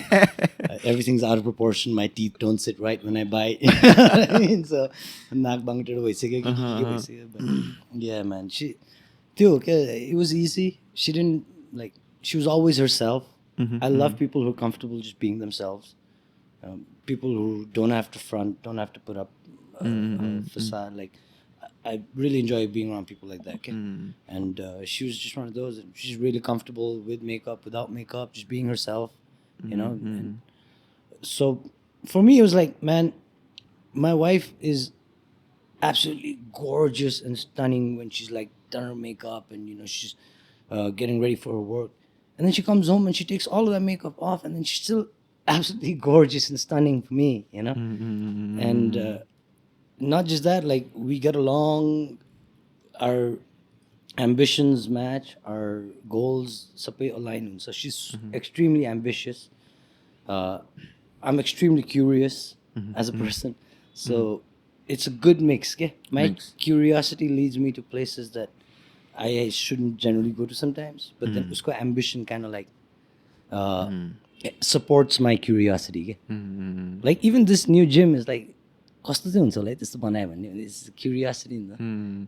Everything's out of proportion. My teeth don't sit right when I bite. You know what I mean? So, naak bangted bhaisakyo, ke bhaisakyo. But yeah, man. It was easy. She didn't like. She was always herself. I love people who are comfortable just being themselves. People who don't have to front, don't have to put up a facade. Like, I really enjoy being around people like that. Okay? And she was just one of those. And she's really comfortable with makeup, without makeup, just being herself. You know. And so for me, it was like, man, my wife is absolutely gorgeous and stunning when she's like done her makeup and she's getting ready for her work. And then she comes home and she takes all of that makeup off, and then she's still absolutely gorgeous and stunning for me, And not just that, like we get along, our ambitions match, our goals sabai align. So she's extremely ambitious. I'm extremely curious as a person. So it's a good mix. Okay? My curiosity leads me to places that I shouldn't generally go to sometimes. But then usko ambition kind of like supports my curiosity. Okay? Like even this new gym is like, कस्तो चाहिँ हुन्छ होला है त्यस्तो बनायो भने it's curiosity नि त.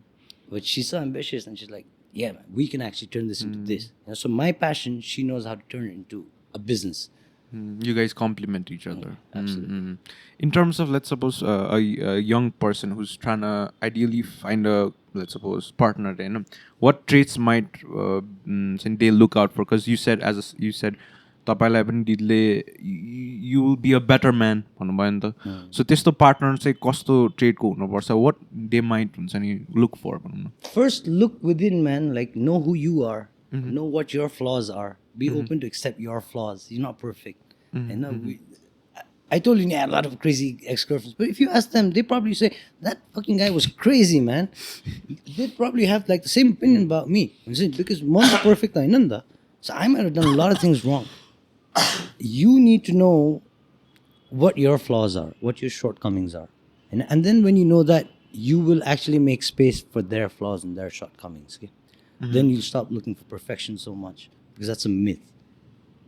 But she's so ambitious and she's like, yeah, man, we can actually turn this into this. So my passion, she knows how to turn it into a business. You guys complement each other. Absolutely. In terms of, let's suppose, a young person who's trying to ideally find a, let's suppose, partner, what traits might they look out for? Because you said, you said, तपाईलाई पनि दिदीले you will be a better man भन्नुभयो नि त. So त्यस्तो partner चाहिँ कस्तो ट्रेटको हुनुपर्छ? What they might हुन्छ नि look for भनौँ न. First, look within, man. Like, know who you are. Know what your flaws are. Be open to accept your flaws. You're not perfect. I told you I had a lot of crazy ex-girlfriends, but if you ask them, they probably say, that fucking guy was crazy, man. They'd probably have like the same opinion about me. Because one's perfect, so I might have done a lot of things wrong. You need to know what your flaws are, what your shortcomings are. And then when you know that, you will actually make space for their flaws and their shortcomings. Okay? Then you'll stop looking for perfection so much, because that's a myth,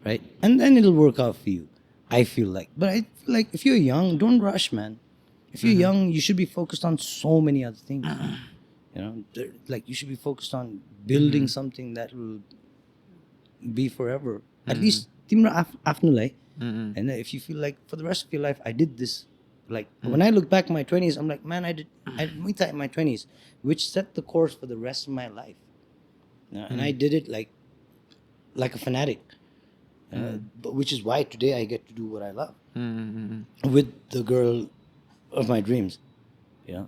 right? And then it'll work out for you, I feel like. But I feel like if you're young, don't rush, man. If you're young, you should be focused on so many other things. Like you should be focused on building something that will be forever. At least timro afno lai. And if you feel like for the rest of your life, I did this. Like when I look back in my 20s, I'm like, man, I did Muay Thai in my 20s, which set the course for the rest of my life. And I did it like a fanatic, but which is why today I get to do what I love with the girl of my dreams.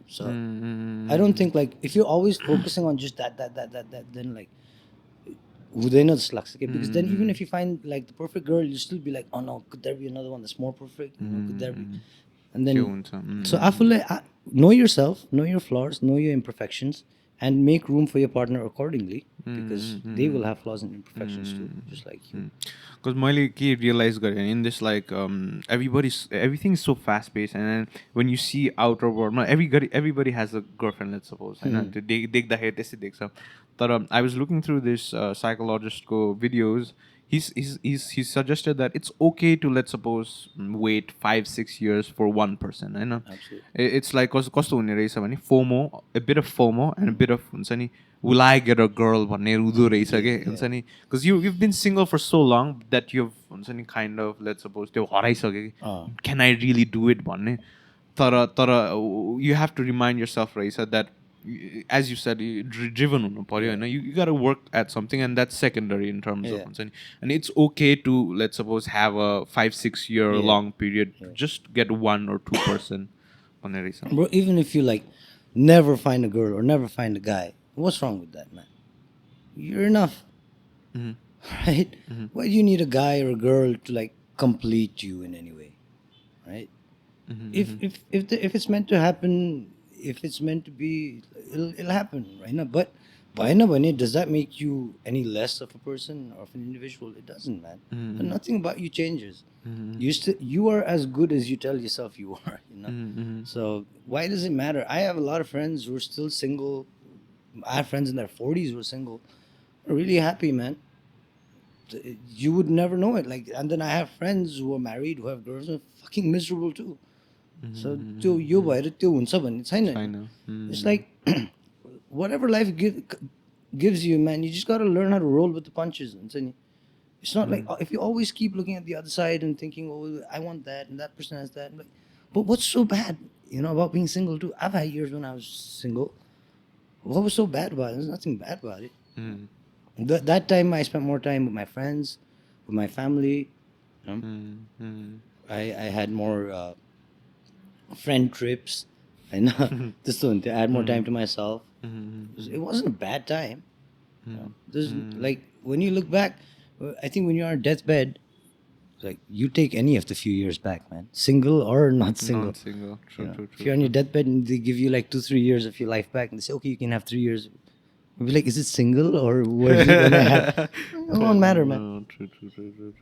So I don't think like if you're always focusing on just that, then like because then even if you find like the perfect girl, you'll still be like, oh no, could there be another one that's more perfect? Could there be? And then so I feel like know yourself, know your flaws, know your imperfections, and make room for your partner accordingly, because they will have flaws and imperfections too, just like you. Because मैले के realize गरेँ in this, like everything is so fast paced, and then when you see outer world, everybody has a girlfriend, let's suppose, होइन देख्दाखेरि त्यस्तै देख्छ. तर I was looking through this psychologist को videos. He suggested that it's okay to, let's suppose, wait 5-6 years for one person. It's like कस्तो हुने रहेछ भने FOMO, a bit of FOMO and a bit of हुन्छ नि, will I get a girl भन्ने हुँदो रहेछ के हुन्छ नि, because you've been single for so long that you've हुन्छ नि kind of, let's suppose, त्यो हराइसक्यो कि can I really do it भन्ने. तर you have to remind yourself रहेछ that, as you said, driven हुनु पर्यो होइन. You got to work at something, and that's secondary in terms of हुन्छ नि. And it's okay to, let's suppose, have a 5-6 year long period, just get 1 or 2 person भन्ने रहेछ. Bro, even if you like never find a girl or never find a guy, what's wrong with that, man? You're enough, right? Why do you need a guy or a girl to like complete you in any way, right? If it's meant to happen, if it's meant to be, it'll happen, right? No, but does that make you any less of a person or of an individual? It doesn't, man. But nothing about you changes. You are as good as you tell yourself you are, So why does it matter? I have a lot of friends who are still single. I have friends in their 40s who are single. They're really happy, man. You would never know it. Like, and then I have friends who are married, who have girls, who are fucking miserable too. So त्यो यो भएर त्यो हुन्छ भन्ने छैन. China. It's like whatever life gives you, man, you just gotta learn how to roll with the punches. It's not like if you always keep looking at the other side and thinking, oh, I want that and that person has that. I'm like, but what's so bad, about being single too? I've had years when I was single. What was so bad about it? There's nothing bad about it. That time I spent more time with my friends, with my family. I had more friend trips. I know. I had more time to myself. It wasn't a bad time. There's like when you look back, I think when you're on deathbed, like you take any of the few years back, man. Single or not single. Not single. True. If you're on your deathbed and they give you like 2-3 years of your life back and they say, okay, you can have 3 years. You'll be like, is it single or what is it gonna have? It won't matter, man. No, true.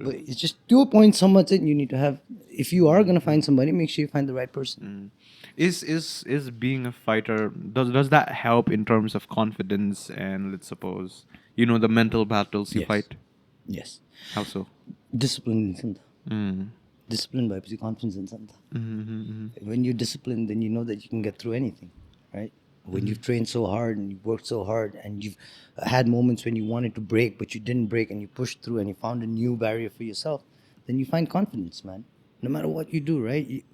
But it's just to a point, so much that you need to have. If you are gonna find somebody, make sure you find the right person. Is being a fighter, does that help in terms of confidence and, let's suppose, the mental battles you Yes. fight? Yes. How so? Discipline is discipline by confidence in When you're disciplined, then you know that you can get through anything, right? When you've trained so hard and you've worked so hard and you've had moments when you wanted to break but you didn't break and you pushed through and you found a new barrier for yourself, then you find confidence, man. No matter what you do, right?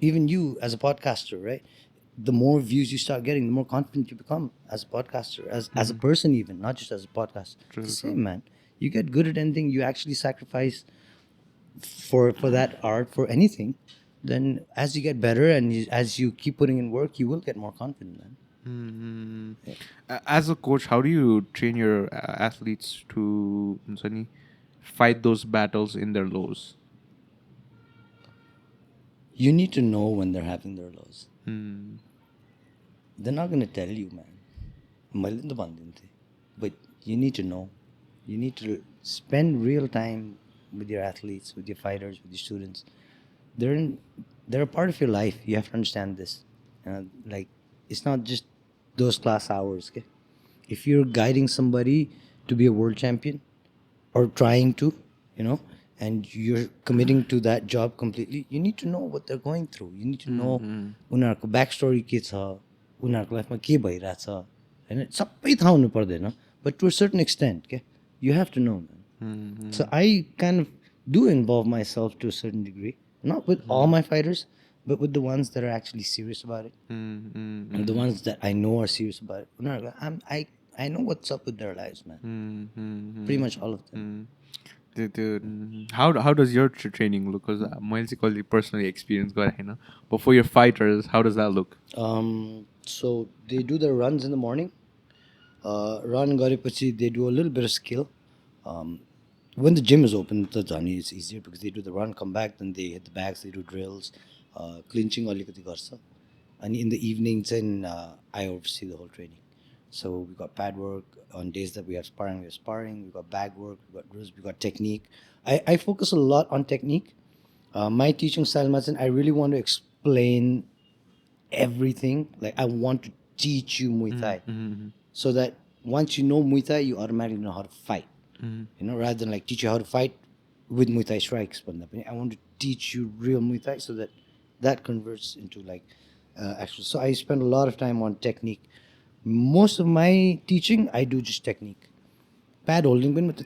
Even you as a podcaster, right? The more views you start getting, the more confident you become as a podcaster, as a person even, not just as a podcaster. It's the same, man. You get good at anything, you actually sacrifice for that art, for anything, then as you get better and as you keep putting in work, you will get more confident, man. As a coach, how do you train your athletes to fight those battles in their lows? You need to know when they're having their lows. They're not going to tell you, man. But you need to know. You need to spend real time with your athletes, with your fighters, with your students. They're a part of your life. You have to understand this. Like, it's not just those class hours. Okay? If you're guiding somebody to be a world champion or trying to, and you're committing to that job completely, you need to know what they're going through. You need to know उनीहरूको backstory के छ, उनीहरूको लाइफमा के भइरहेछ, हैन? सबै थाहा हुनु पर्दैन, but to a certain extent, okay? You have to know, man. So I kind of do involve myself to a certain degree, not with all my fighters, but with the ones that are actually serious about it, and the ones that I know are serious about it. I know what's up with their lives, man. Pretty much all of them. How does your training look? Because मैले personally experienced गरेको, but for your fighters, how does that look? So they do their runs in the morning. Run गरेपछि they do a little bit of skill. When the gym is open, it's easier because they do the run, come back, then they hit the bags, they do drills, clinching अलिकति गर्छ. And in the evenings, I oversee the whole training. So we got pad work on days that we have sparring. We got bag work. We got drills. We got technique. I focus a lot on technique. My teaching style, I really want to explain everything. Like I want to teach you Muay Thai, so that once you know Muay Thai, you automatically know how to fight. Rather than like teach you how to fight with Muay Thai strikes. I want to teach you real Muay Thai so that converts into like actual. So I spend a lot of time on technique. Most of my teaching, I do just technique. Pad holding, but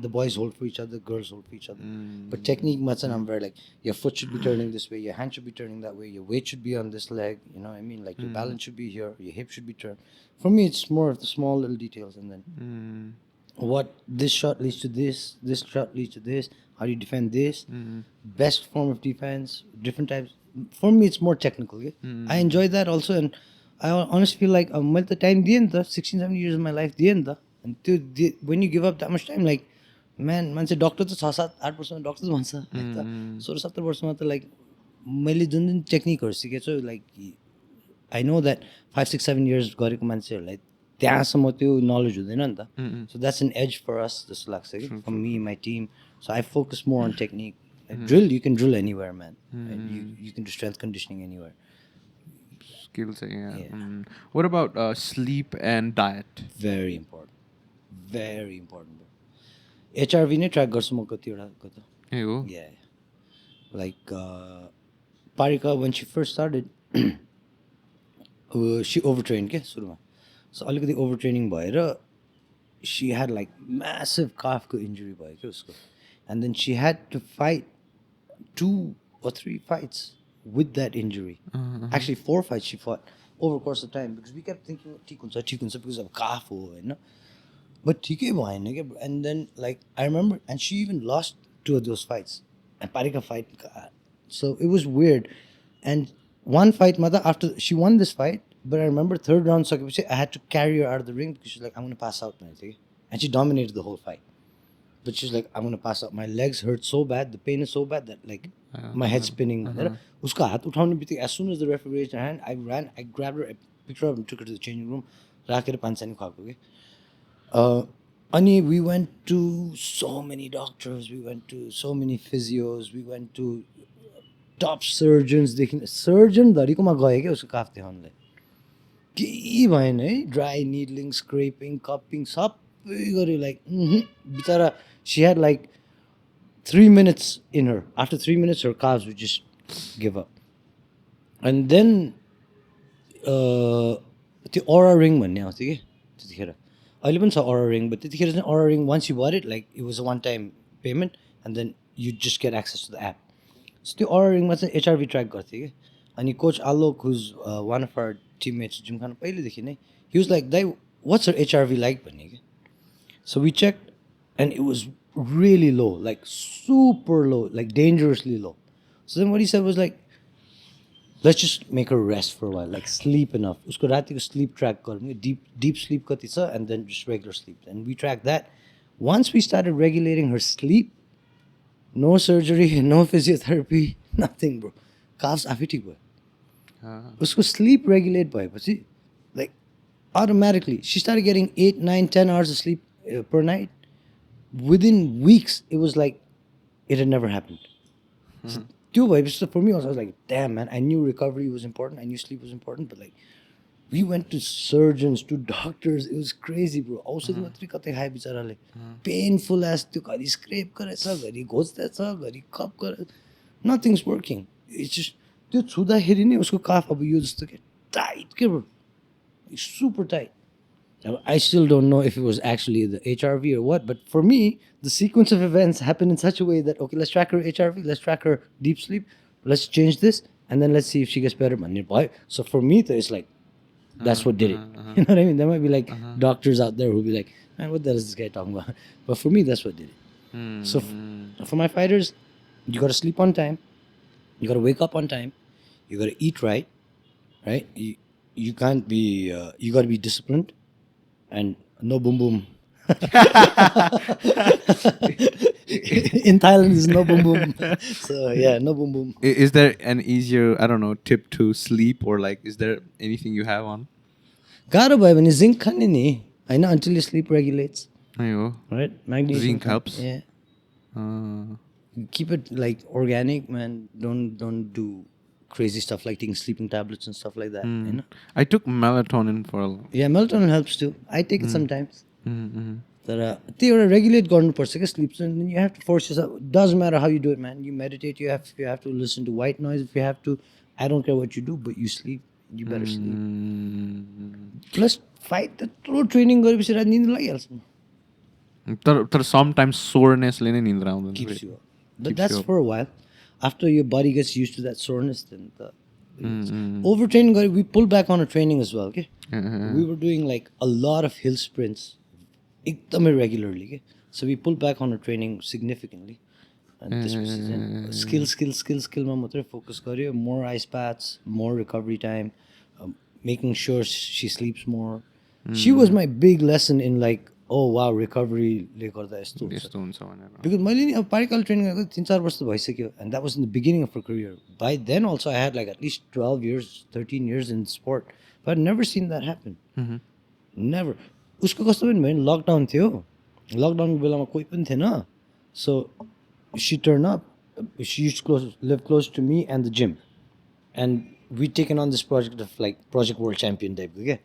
the boys hold for each other, girls hold for each other. But technique, I'm very like, your foot should be turning this way, your hand should be turning that way, your weight should be on this leg, you know what I mean? Like your balance should be here, your hip should be turned. For me, it's more of the small little details, and then what this shot leads to this shot leads to this, how do you defend this, best form of defense, different types. For me, it's more technical. Yeah? I enjoy that also, and I honestly feel like I'm at the time, 16, 17 years of my life, and when you give up that much time, like, man say doctor to 6-8% doctor to bhancha like the 16-17 वर्षमा त like मैले जुन techniqueहरु सिकेछु, like I know that 5, 6, 7 years गरेको मान्छेहरुलाई त्यहाँसम्म त्यो knowledge हुँदैन नि त. So that's an edge for us, जस्तो लाग्छ कि, for me, my team. So I focus more on technique. Like drill, you can drill anywhere, man. You can do strength conditioning anywhere. Skills, yeah. What about sleep and diet? Very important. Very important. HRV नै track गर्छु म कतिवटाको त. Hey, oh. Yeah. Like Parika, when she first started, she overtrained के सुरुमा. So अलिकति overtraining भएर she had like massive calf injury भयो के उसको. And then she had to fight 2 or 3 fights with that injury. Actually 4 fights she fought over course of time because we kept thinking ठिक हुन्छ because of calf हो हैन. But ठिकै भएन के. And then like I remember, and she even lost 2 of those fights. And Parika fight, so it was weird. And one fight, mother, after she won this fight, but I remember 3rd round, so I had to carry her out of the ring because she's like, I'm gonna pass out, man. And she dominated the whole fight. But she's like, I'm gonna pass out. My legs hurt so bad, the pain is so bad that like my head's spinning. Uska hath uthaune bitik, as soon as the referee raised her hand, I ran, I grabbed her, I picked her up and took her to the changing room. Ani, we went to so many doctors, we went to so many physios, we went to top surgeons. Surgeon धरीकोमा गए क्या उसको काफ देखाउनलाई. केही भएन है. Dry needling, scraping, cupping, सबै गऱ्यो. Like बिचारा, she had like 3 minutes in her. After 3 minutes her calves would just give up. And then the aura ring भन्ने आउँथ्यो के त्यतिखेर. अहिले पनि छ aura ring, but त्यतिखेर चाहिँ aura ring, once you bought it, like it was a one time payment and then you just get access to the app. So त्यो aura ring मा चाहिँ HRV track गर्थ्यो के. अनि coach Alok, who's one of our teammates Gymkhana पहिलेदेखि नै, he was like, "Dai, what's her HRV like?" भन्ने के. So we checked and it was really low, like super low, like dangerously low. So then what he said was like, let's just make her rest for a while, like sleep enough. Usko ratiko sleep track garne, deep sleep kati cha, and then just regular sleep. And we tracked that. Once we started regulating her sleep, no surgery, no physiotherapy, nothing, bro. Calves afai thik bhayo. Usko sleep regulate bhayepachi, like automatically she started getting 8, 9, 10 hours of sleep per night. Within weeks, it was like it had never happened. So for me, I was like, damn, man, I knew recovery was important. I knew sleep was important. But like, we went to surgeons, to doctors. It was crazy, bro. Also, painful as to scrape, cup. Nothing's working. It's just, calf tight, bro. It's super tight. I still don't know if it was actually the HRV or what, but for me, the sequence of events happened in such a way that, okay, let's track her HRV, let's track her deep sleep, let's change this, and then let's see if she gets better. So for me, it's like, that's what did it. You know what I mean? There might be like doctors out there who'll be like, man, what the hell is this guy talking about? But for me, that's what did it. So for my fighters, you got to sleep on time, you got to wake up on time, you got to eat right? You can't be, you got to be disciplined. And no boom boom. In Thailand, there's no boom boom. So yeah, no boom boom. Is there an easier, I don't know, tip to sleep, or like, is there anything you have on? Garo bhai bhane zinc khane ni. I know, until your sleep regulates. Ayo. Right? Magnesium. Zinc helps. Yeah. Keep it like organic, man. Don't do crazy stuff like taking sleeping tablets and stuff like that. You know? I took melatonin for a Yeah, melatonin helps too. I take it sometimes. They regulate गर्नुपर्छ sleep, and then you have to force yourself. Doesn't matter how you do it, man. You meditate, you have to listen to white noise, if you have to. I don't care what you do, but you sleep. You better sleep. Plus fight the throw training गरेपछि रात निन्द्रा लागिहाल्छ. तर sometimes soreness ले नै निन्द्रा आउँदैन. Keeps you up. But that's for a while. After your body gets used to that soreness, then overtraining, we pulled back on our training as well. Okay? We were doing like a lot of hill sprints, irregularly. Okay? So we pulled back on our training significantly. And this was skill ma matra focus garyo, more ice baths, more recovery time, making sure she sleeps more. She was my big lesson in like, oh wow, recovery le garda yesto huncha भनेर. Because मैले नि अब पारिकल training गरेको 3-4 वर्ष भइसक्यो, and that was in the beginning of her career. By then also I had like at least 12 years, 13 years in sport, but I'd never seen that happen. Never. उसको कस्तो पनि भयो, लकडाउन थियो, लकडाउनको बेलामा कोही पनि थिएन. So she turned up. She used to live close to me and the gym, and we'd taken on this project of like Project World Champion type. Okay?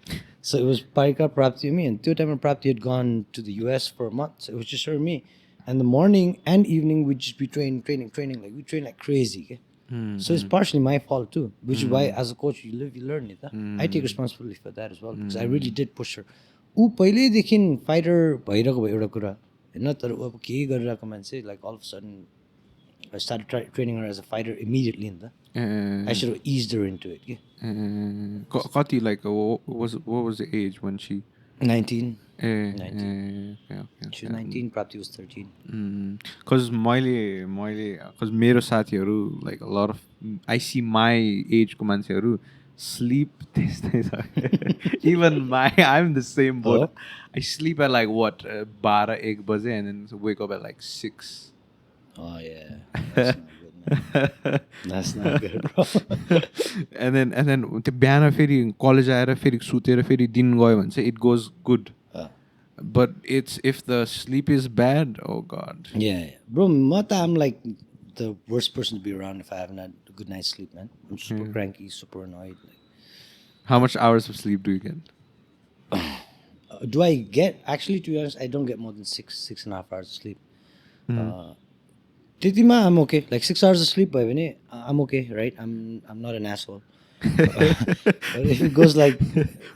So it was Parika, Prapti, and me. And two time Prapti had gone to the US for a month. So it was just her and me. And the morning and evening we'd just be training. Like we train like crazy. Okay? So it's partially my fault too. Which is why as a coach you live, you learn it. Huh? I take responsibility for that as well. Because I really did push her. ऊ पहिल्यैदेखि fighter भइरहेको भयो एउटा कुरा होइन तर ऊ अब केही गरिरहेको मान्छे like all of a sudden I started training her as a fighter immediately in the I should have eased her into it. Kati, like, what was the age when she? 19. 19. She was 19, Prapti was 13. Because because मेरो साथीहरू, like a lot of, I see my age को मान्छेहरू sleep त्यस्तै छ. Even I'm the same boat. I sleep at like what 12-1 बजे and then wake up at like 6. Oh yeah, that's not good, man. That's not good, bro. and then त्यो बिहान फेरि college आएर फेरि सुतेर फेरि दिन गयो भने चाहिँ it goes good. But it's if the sleep is bad, oh god. Yeah. Bro, Mata, I'm like the worst person to be around if I haven't had a good night's sleep, man. I'm super cranky, super annoyed. How much hours of sleep do you get? Do I get? Actually, to be honest, I don't get more than 6.5 hours of sleep. Titima, I'm okay. Like 6 hours of sleep, I'm okay, right? I'm not an asshole. But if it goes like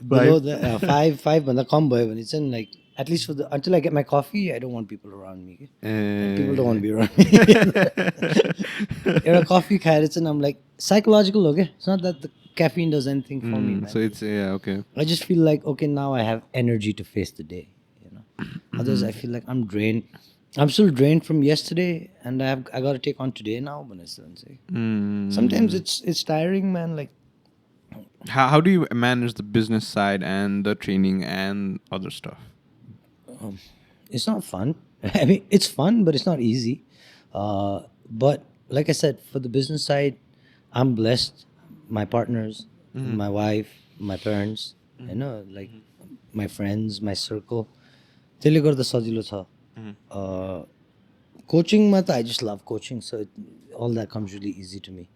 below the five, when the combo, when it's in like at least for until I get my coffee, I don't want people around me. And people don't want to be around me. You're a coffee khair, it's I'm like psychological, okay? It's not that the caffeine does anything for me, man. So it's okay. I just feel like okay, now I have energy to face the day. Otherwise, I feel like I'm drained. I'm still drained from yesterday, and I got to take on today now. But I still say sometimes it's tiring, man. Like how do you manage the business side and the training and other stuff? It's not fun. I mean, it's fun, but it's not easy. But like I said, for the business side, I'm blessed. My partners, my wife, my parents, like my friends, my circle. त्यसले गर्दा सजिलो छ. Coaching, I just love coaching, so all that comes really easy to me.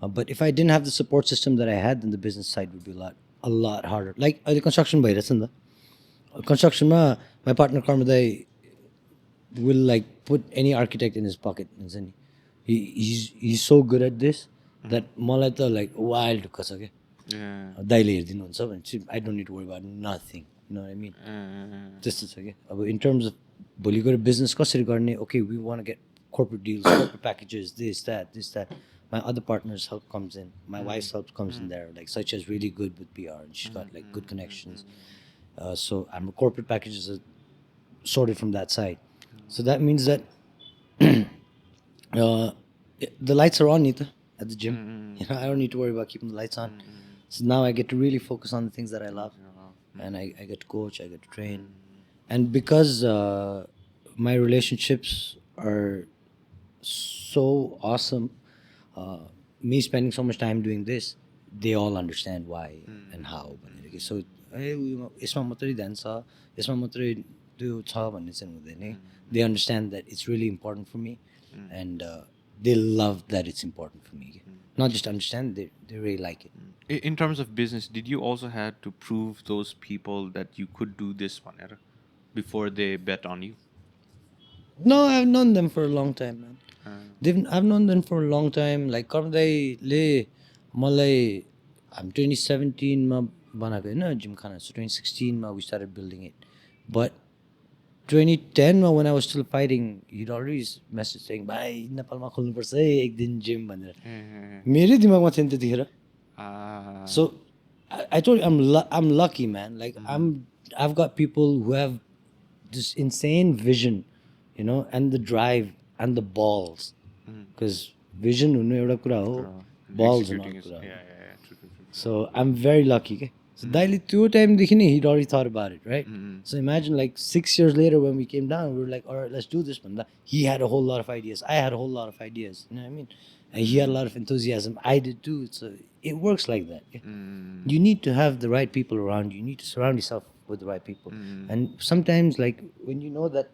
But if I didn't have the support system that I had, then the business side would be a lot harder. Like the construction bhayरहेछ नि त. Construction ma my partner Karmadai will like put any architect in his pocket. He's so good at this that मलाई त like wild ढुक्क छ क्या. दाइले हेरिदिनुहुन्छ भने I don't need to worry about nothing. You know what I mean? त्यस्तो छ क्या. अब in terms of भोलि गएर business कसरी गर्ने, okay, we want to get corporate deals, corporate packages, this, that. My other partner's help comes in. My wife's help comes in there. Like Sadichha is really good with PR and she's got like good connections. So I'm corporate packages are sorted from that side. So that means that the lights are on, Nita, at the gym. I don't need to worry about keeping the lights on. So now I get to really focus on the things that I love. And I get to coach, I get to train. And because my relationships are so awesome, me spending so much time doing this, they all understand why and how. So यसमा मात्रै ध्यान छ, यसमा मात्रै त्यो छ भन्ने चाहिँ हुँदैन. They understand that it's really important for me, and they love that it's important for me. Not just understand, they really like it. In terms of business, did you also have to prove those people that you could do this one before they bet on you? No, I've known them for a long time, man. I've known them for a long time. Like Karmadai le malai, I'm 2017 ma banako Hahn Gymkhana. So 2016 ma we started building it. But 2010 ma when I was still fighting, he'd already messaged saying, "Bhai, Nepal ma khulnu parcha hai ek din gym भनेर." मेरै दिमागमा थिएन त्यतिखेर. So I told you I'm lucky, man. Like I've got people who have this insane vision, and the drive and the balls. Because vision हुनु एउटा कुरा हो, balls हुनु एउटा कुरा हो. So I'm very lucky. Okay? So daily त्यो टाइमदेखि नै he'd already thought about it, right? So imagine like 6 years later when we came down, we were like, all right, let's do this. He had a whole lot of ideas. I had a whole lot of ideas. You know what I mean? And he had a lot of enthusiasm. I did too. So it works like that. Okay? You need to have the right people around you. You need to surround yourself with the right people. And sometimes like when you know that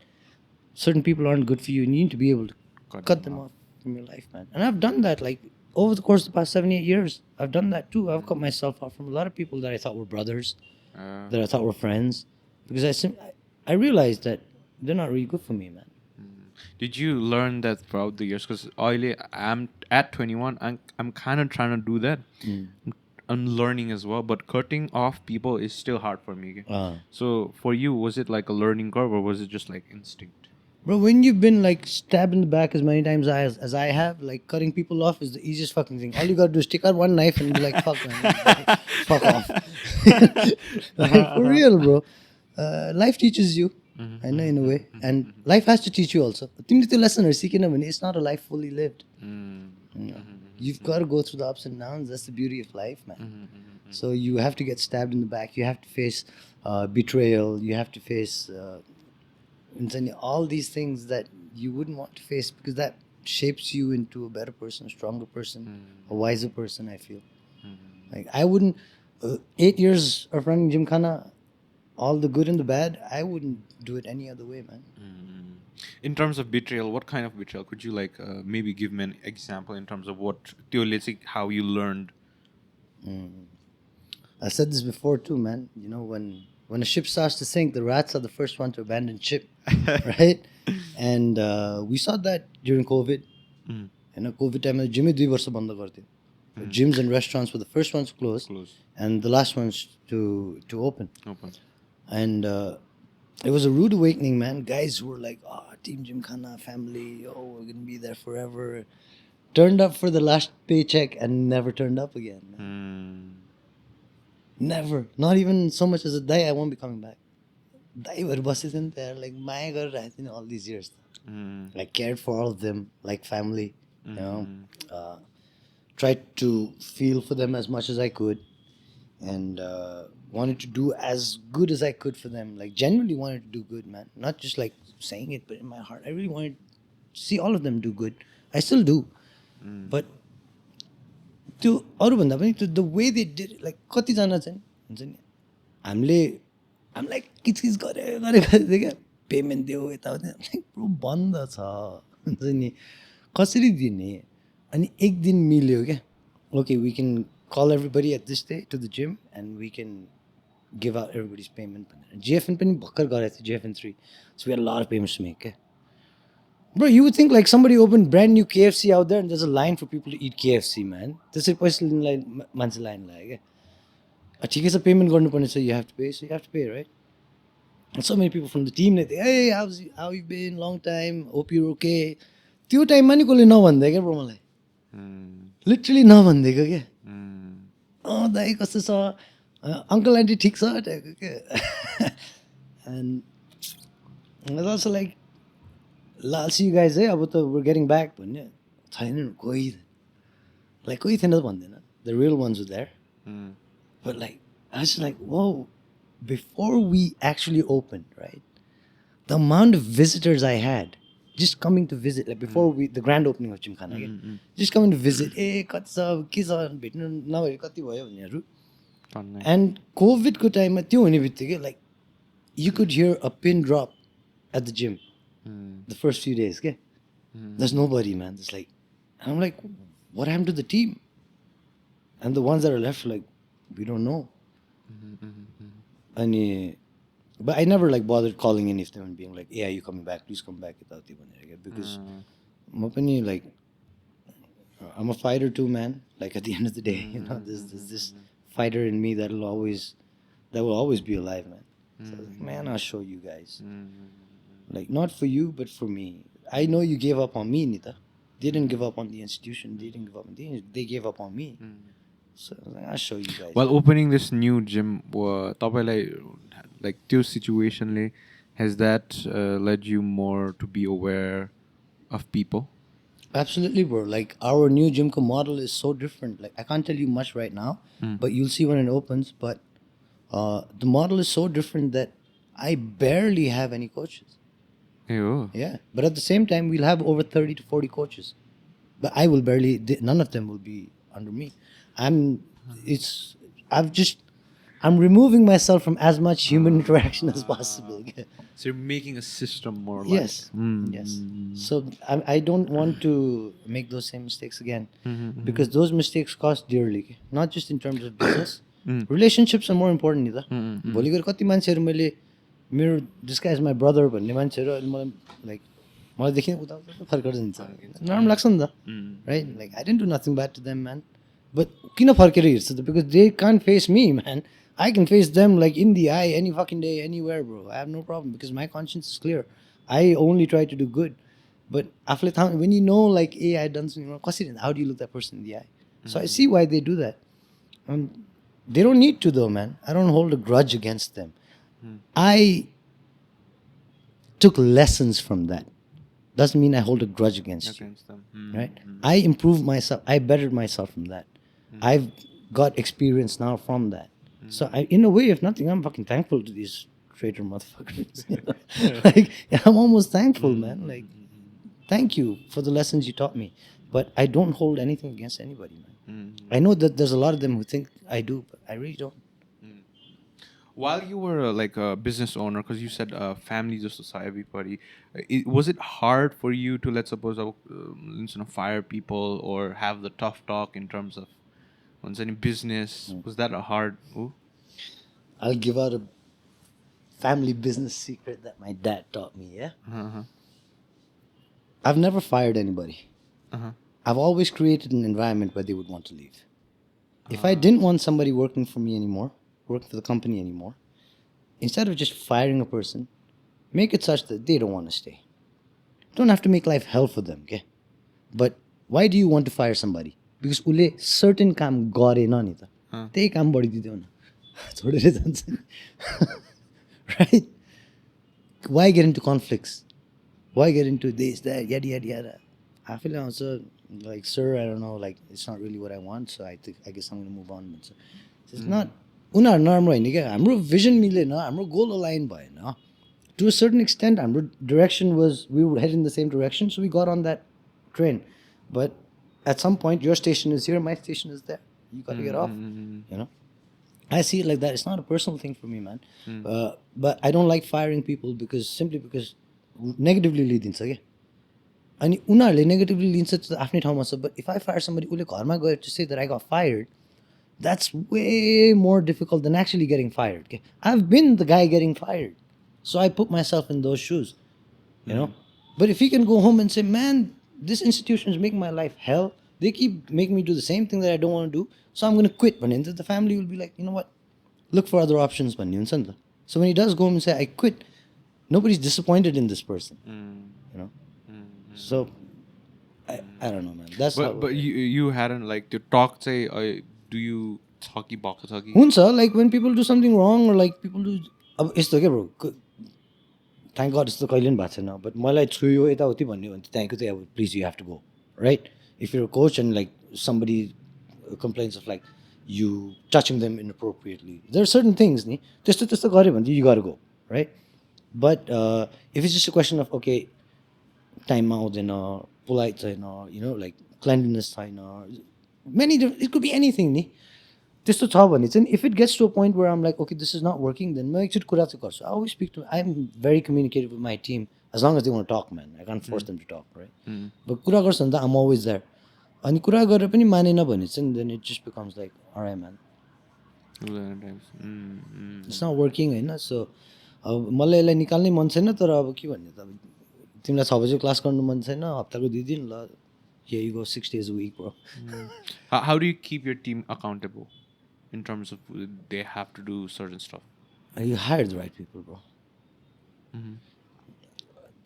certain people aren't good for you, you need to be able to cut them off from your life, man. And I've done that like over the course of the past 7-8 years. I've done that too. I've cut myself off from a lot of people that I thought were brothers, that I thought were friends, because I realized that they're not really good for me, man. Did you learn that throughout the years? Because I'm at 21. I'm kind of trying to do that. I'm learning as well, but cutting off people is still hard for me. Okay? So for you, was it like a learning curve, or was it just like instinct? Bro, when you've been like stabbed in the back as many times as I have, like cutting people off is the easiest fucking thing. All you gotta do is take out one knife and be like, fuck man, fuck off. Like, for real, bro. Life teaches you, I know, in a way. And life has to teach you also. Timle त्यो lesson it's not a life fully lived. You've got to go through the ups and downs. That's the beauty of life, man. So you have to get stabbed in the back. You have to face betrayal. You have to face all these things that you wouldn't want to face, because that shapes you into a better person, a stronger person, a wiser person, I feel. Like, I wouldn't 8 years of running Gymkhana, all the good and the bad, I wouldn't do it any other way, man. In terms of betrayal, what kind of betrayal? Could you like maybe give me an example in terms of what, how you learned? I said this before too, man. You know, when a ship starts to sink, the rats are the first one to abandon ship, right? And we saw that during COVID. You know, COVID time, gym 2 years banda garte. Gyms and restaurants were the first ones to close, and the last ones to open. And it was a rude awakening, man. Guys were like, "Oh, Team Gymkhana family, oh, we're gonna be there forever." Turned up for the last paycheck and never turned up again, man. Never. Not even so much as a day, I won't be coming back. Dai was in there, like, my God, all these years. I cared for all of them like family, you know. Tried to feel for them as much as I could, and wanted to do as good as I could for them. Like, genuinely wanted to do good, man. Not just like saying it, but in my heart, I really wanted to see all of them do good. I still do. But the way they did it, like, कतिजना चाहिँ हुन्छ नि, I'm like किचकिच गरे payment दियो यताउता, bro बन्द छ हुन्छ नि, कसरी दिने? अनि एक दिन मिल्यो क्या, okay, we can call everybody at this day to the gym and we can give out everybody's payment. GFN पनि भर्खर गरेको थियो, GFN 3, so we had a lot of payments to make, okay? Bro, you would think like somebody opened brand new KFC out there and there's a line for people to eat KFC, man. त्यसै पैसा लिनलाई मान्छे line लाग्यो क्या. ठिकै छ, payment गर्नुपर्ने छ, you have to pay, so you have to pay, right? And so many people from the team, they, hey, how you been? Long time, hope you're okay. त्यो टाइममा नि कसले नभन्दै क्या ब्रो मलाई, लिटरली नभनिदिएको क्या. दाइ कस्तो छ, अङ्कल आन्टी ठिक छ टाइपको क्या. And it's also like, I'll see you guys, hey, अब त we're getting back भन्ने छैन कोही, like कोही थिएन त भन्दैन. The real ones were there. But like, I was just like, whoa, before we actually opened, right, the amount of visitors I had just coming to visit, like before the grand opening of Gymkhana, just coming to visit, hey, कति छ के छ भेट्नु नभए कति भयो भन्नेहरू. And COVID को टाइममा त्यो हुने बित्तिकै, like, you could hear a pin drop at the gym the first few days, okay? There's nobody, man. There's like, and I'm like, what happened to the team? And the ones that are left, like, we don't know. But I never like bothered calling in if they were being like, yeah, you coming back? Please come back, because like, I'm a fighter too, man. Like, at the end of the day, you know, there's this fighter in me that will always be alive, man. So I was like, man, I'll show you guys. Like, not for you, but for me. I know you gave up on me, Nita. They didn't give up on the institution. They didn't give up on they gave up on me. So I was like, I'll show you guys. While opening this new gym, like त्यो situation, has that led you more to be aware of people? Absolutely, bro. Like, our new Gymkhana model is so different. Like, I can't tell you much right now, but you'll see when it opens. But the model is so different that I barely have any coaches. Ew. Yeah, but at the same time, we'll have over 30 to 40 coaches. But I will none of them will be under me. I'm removing myself from as much human interaction as possible. So you're making a system more like. Yes. Yes. So I don't want to make those same mistakes again, because those mistakes cost dearly. Not just in terms of business, Relationships are more important नि त भोलि गएर कति मान्छेहरू मैले मेरो this guy is my brother भन्ने मान्छेहरू अहिले मलाई लाइक मलाई देखि उता उता फर्केर जान्छ नराम्रो लाग्छ नि त right like I didn't do nothing bad to them man but किन फर्केर हिँड्छ त because they can't face me man I can face them like in the eye any fucking day, anywhere, bro. I have no problem because my conscience is clear. I only try to do good. But after time, when you know, like, hey, I done something wrong, how do you look that person in the eye? So I see why they do that. They don't need to, though, man. I don't hold a grudge against them. I took lessons from that. Doesn't mean I hold a grudge against them. Right? I improved myself. I bettered myself from that. I've got experience now from that. So in a way, if nothing, I'm fucking thankful to these traitor motherfuckers. Like, I'm almost thankful, man. Like, thank you for the lessons you taught me. But I don't hold anything against anybody, man. I know that there's a lot of them who think I do, but I really don't. While you were like a business owner, because you said family just saw everybody, was it hard for you to, let's suppose, fire people or have the tough talk in terms of once any business? Was that a hard? Ooh? I'll give out a family business secret that my dad taught me, yeah? I've never fired anybody. I've always created an environment where they would want to leave. If I didn't want somebody working for me anymore, working for the company anymore, instead of just firing a person, make it such that they don't want to stay. Don't have to make life hell for them, okay? But why do you want to fire somebody? Because ule certain काम गरेन नि त त्यही काम बढिदिँदैन छोडेर जान्छ right why get into conflicts why get into this that yada yada yada आफैले आउँछ like sir I don't know like it's not really what I want so I guess I'm going to move on भन्छ it's not उनीहरू नराम्रो होइन क्या हाम्रो vision मिलेन हाम्रो goal align भएन to a certain extent हाम्रो direction was we would head in the same direction so we got on that train but at some point your station is here my station is there you got to get off you know I see it like that it's not a personal thing for me man but I don't like firing people simply because negatively लिदिन्छ के अनि उनीहरूले negatively लिन्छ त आफ्नै ठाउँमा छ but if I fire somebody उले घरमा गएर to say that I got fired that's way more difficult than actually getting fired okay? I've been the guy getting fired so I put myself in those shoes you know but if he can go home and say man this institution is making my life hell. They keep making me do the same thing that I don't want to do. So I'm going to quit. But the family will be like, you know what? Look for other options. So when he does go home and say, I quit, nobody's disappointed in this person. You know? So, I don't know, man. That's but you hadn't, like, to talk, say, do you talky box talky? Hunsa, like, when people do something wrong or, like, people do... It's okay, bro. Thank God it's the Kailan Batsa now. But Malai Tsuyo Etauti Bani, thank you, please, you have to go. Right? If you're a coach and like somebody complains of like you touching them inappropriately, there are certain things, you gotta go. Right? But if it's just a question of okay, time out and polite you know, like cleanliness many different, it could be anything त्यस्तो छ भने चाहिँ if it gets to a point where I'm like okay this is not working then म एकचोटि कुरा चाहिँ गर्छु I always speak to I'm very communicative with my team as long as they want to talk man I can't force them to talk right but कुरा गर्छ भने त I'm always there अनि कुरा गरेर पनि मानेन भने चाहिँ then it just becomes like alright man it's not working Hahn so अब मलाई यसलाई निकाल्नै मन छैन तर अब के भन्ने त तिमीलाई 6 बजे क्लास गर्नु मन छैन हप्ताको 2 दिन ल here you go 6 days a week bro how do you keep your team accountable in terms of they have to do certain stuff you hire the right people bro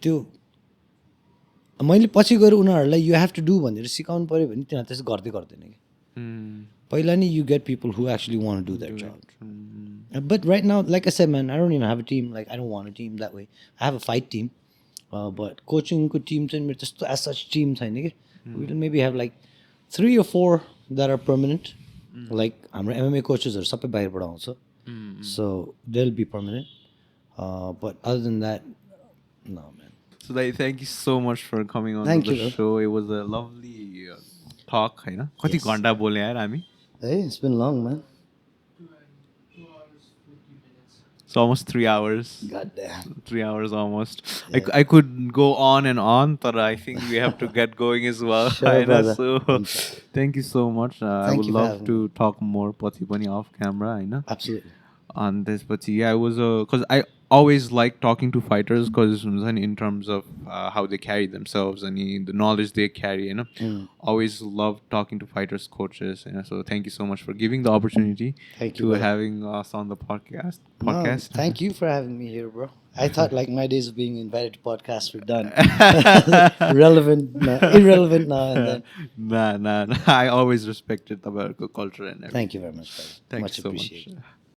त्यो मैले पछि गएर उनीहरूलाई you have to do भनेर सिकाउनु पर्यो भने तिनीहरूले त्यसो गर्दै गर्दैन कि पहिला नि you get people who actually want to do their job but right now like I said man I don't even have a team like I don't want a team that way I have a fight team but coaching को team चाहिँ मेरो त्यस्तो as such team छैन कि we will maybe have like 3 or 4 that are permanent like हाम्रो MMA coaches are सबै बाहिरबाट आउँछ so they'll be permanent but other than that no man so thank you so much for coming on the show it was a lovely talk हैन कति घण्टा बोले यार हामी hey it's been long man 2 hours 50 minutes It's almost 3 hours. God damn. 3 hours almost. I could go on and on, but I think we have to get going as well. Sure, brother. So thank you so much. I Thank would you for love having to talk more पछि पनि off camera, Absolutely. on this. But yeah, it was because I always like talking to fighters because in terms of how they carry themselves and the knowledge they carry, always love talking to fighters, coaches. So thank you so much for giving the opportunity Thank you, to brother. having us on the podcast. No, thank you for having me here, bro. I thought like my days of being invited to podcasts were done. Irrelevant now and then. Nah. I always respected the culture and everything. Thank you very much, brother. Thank Much you so appreciated. much.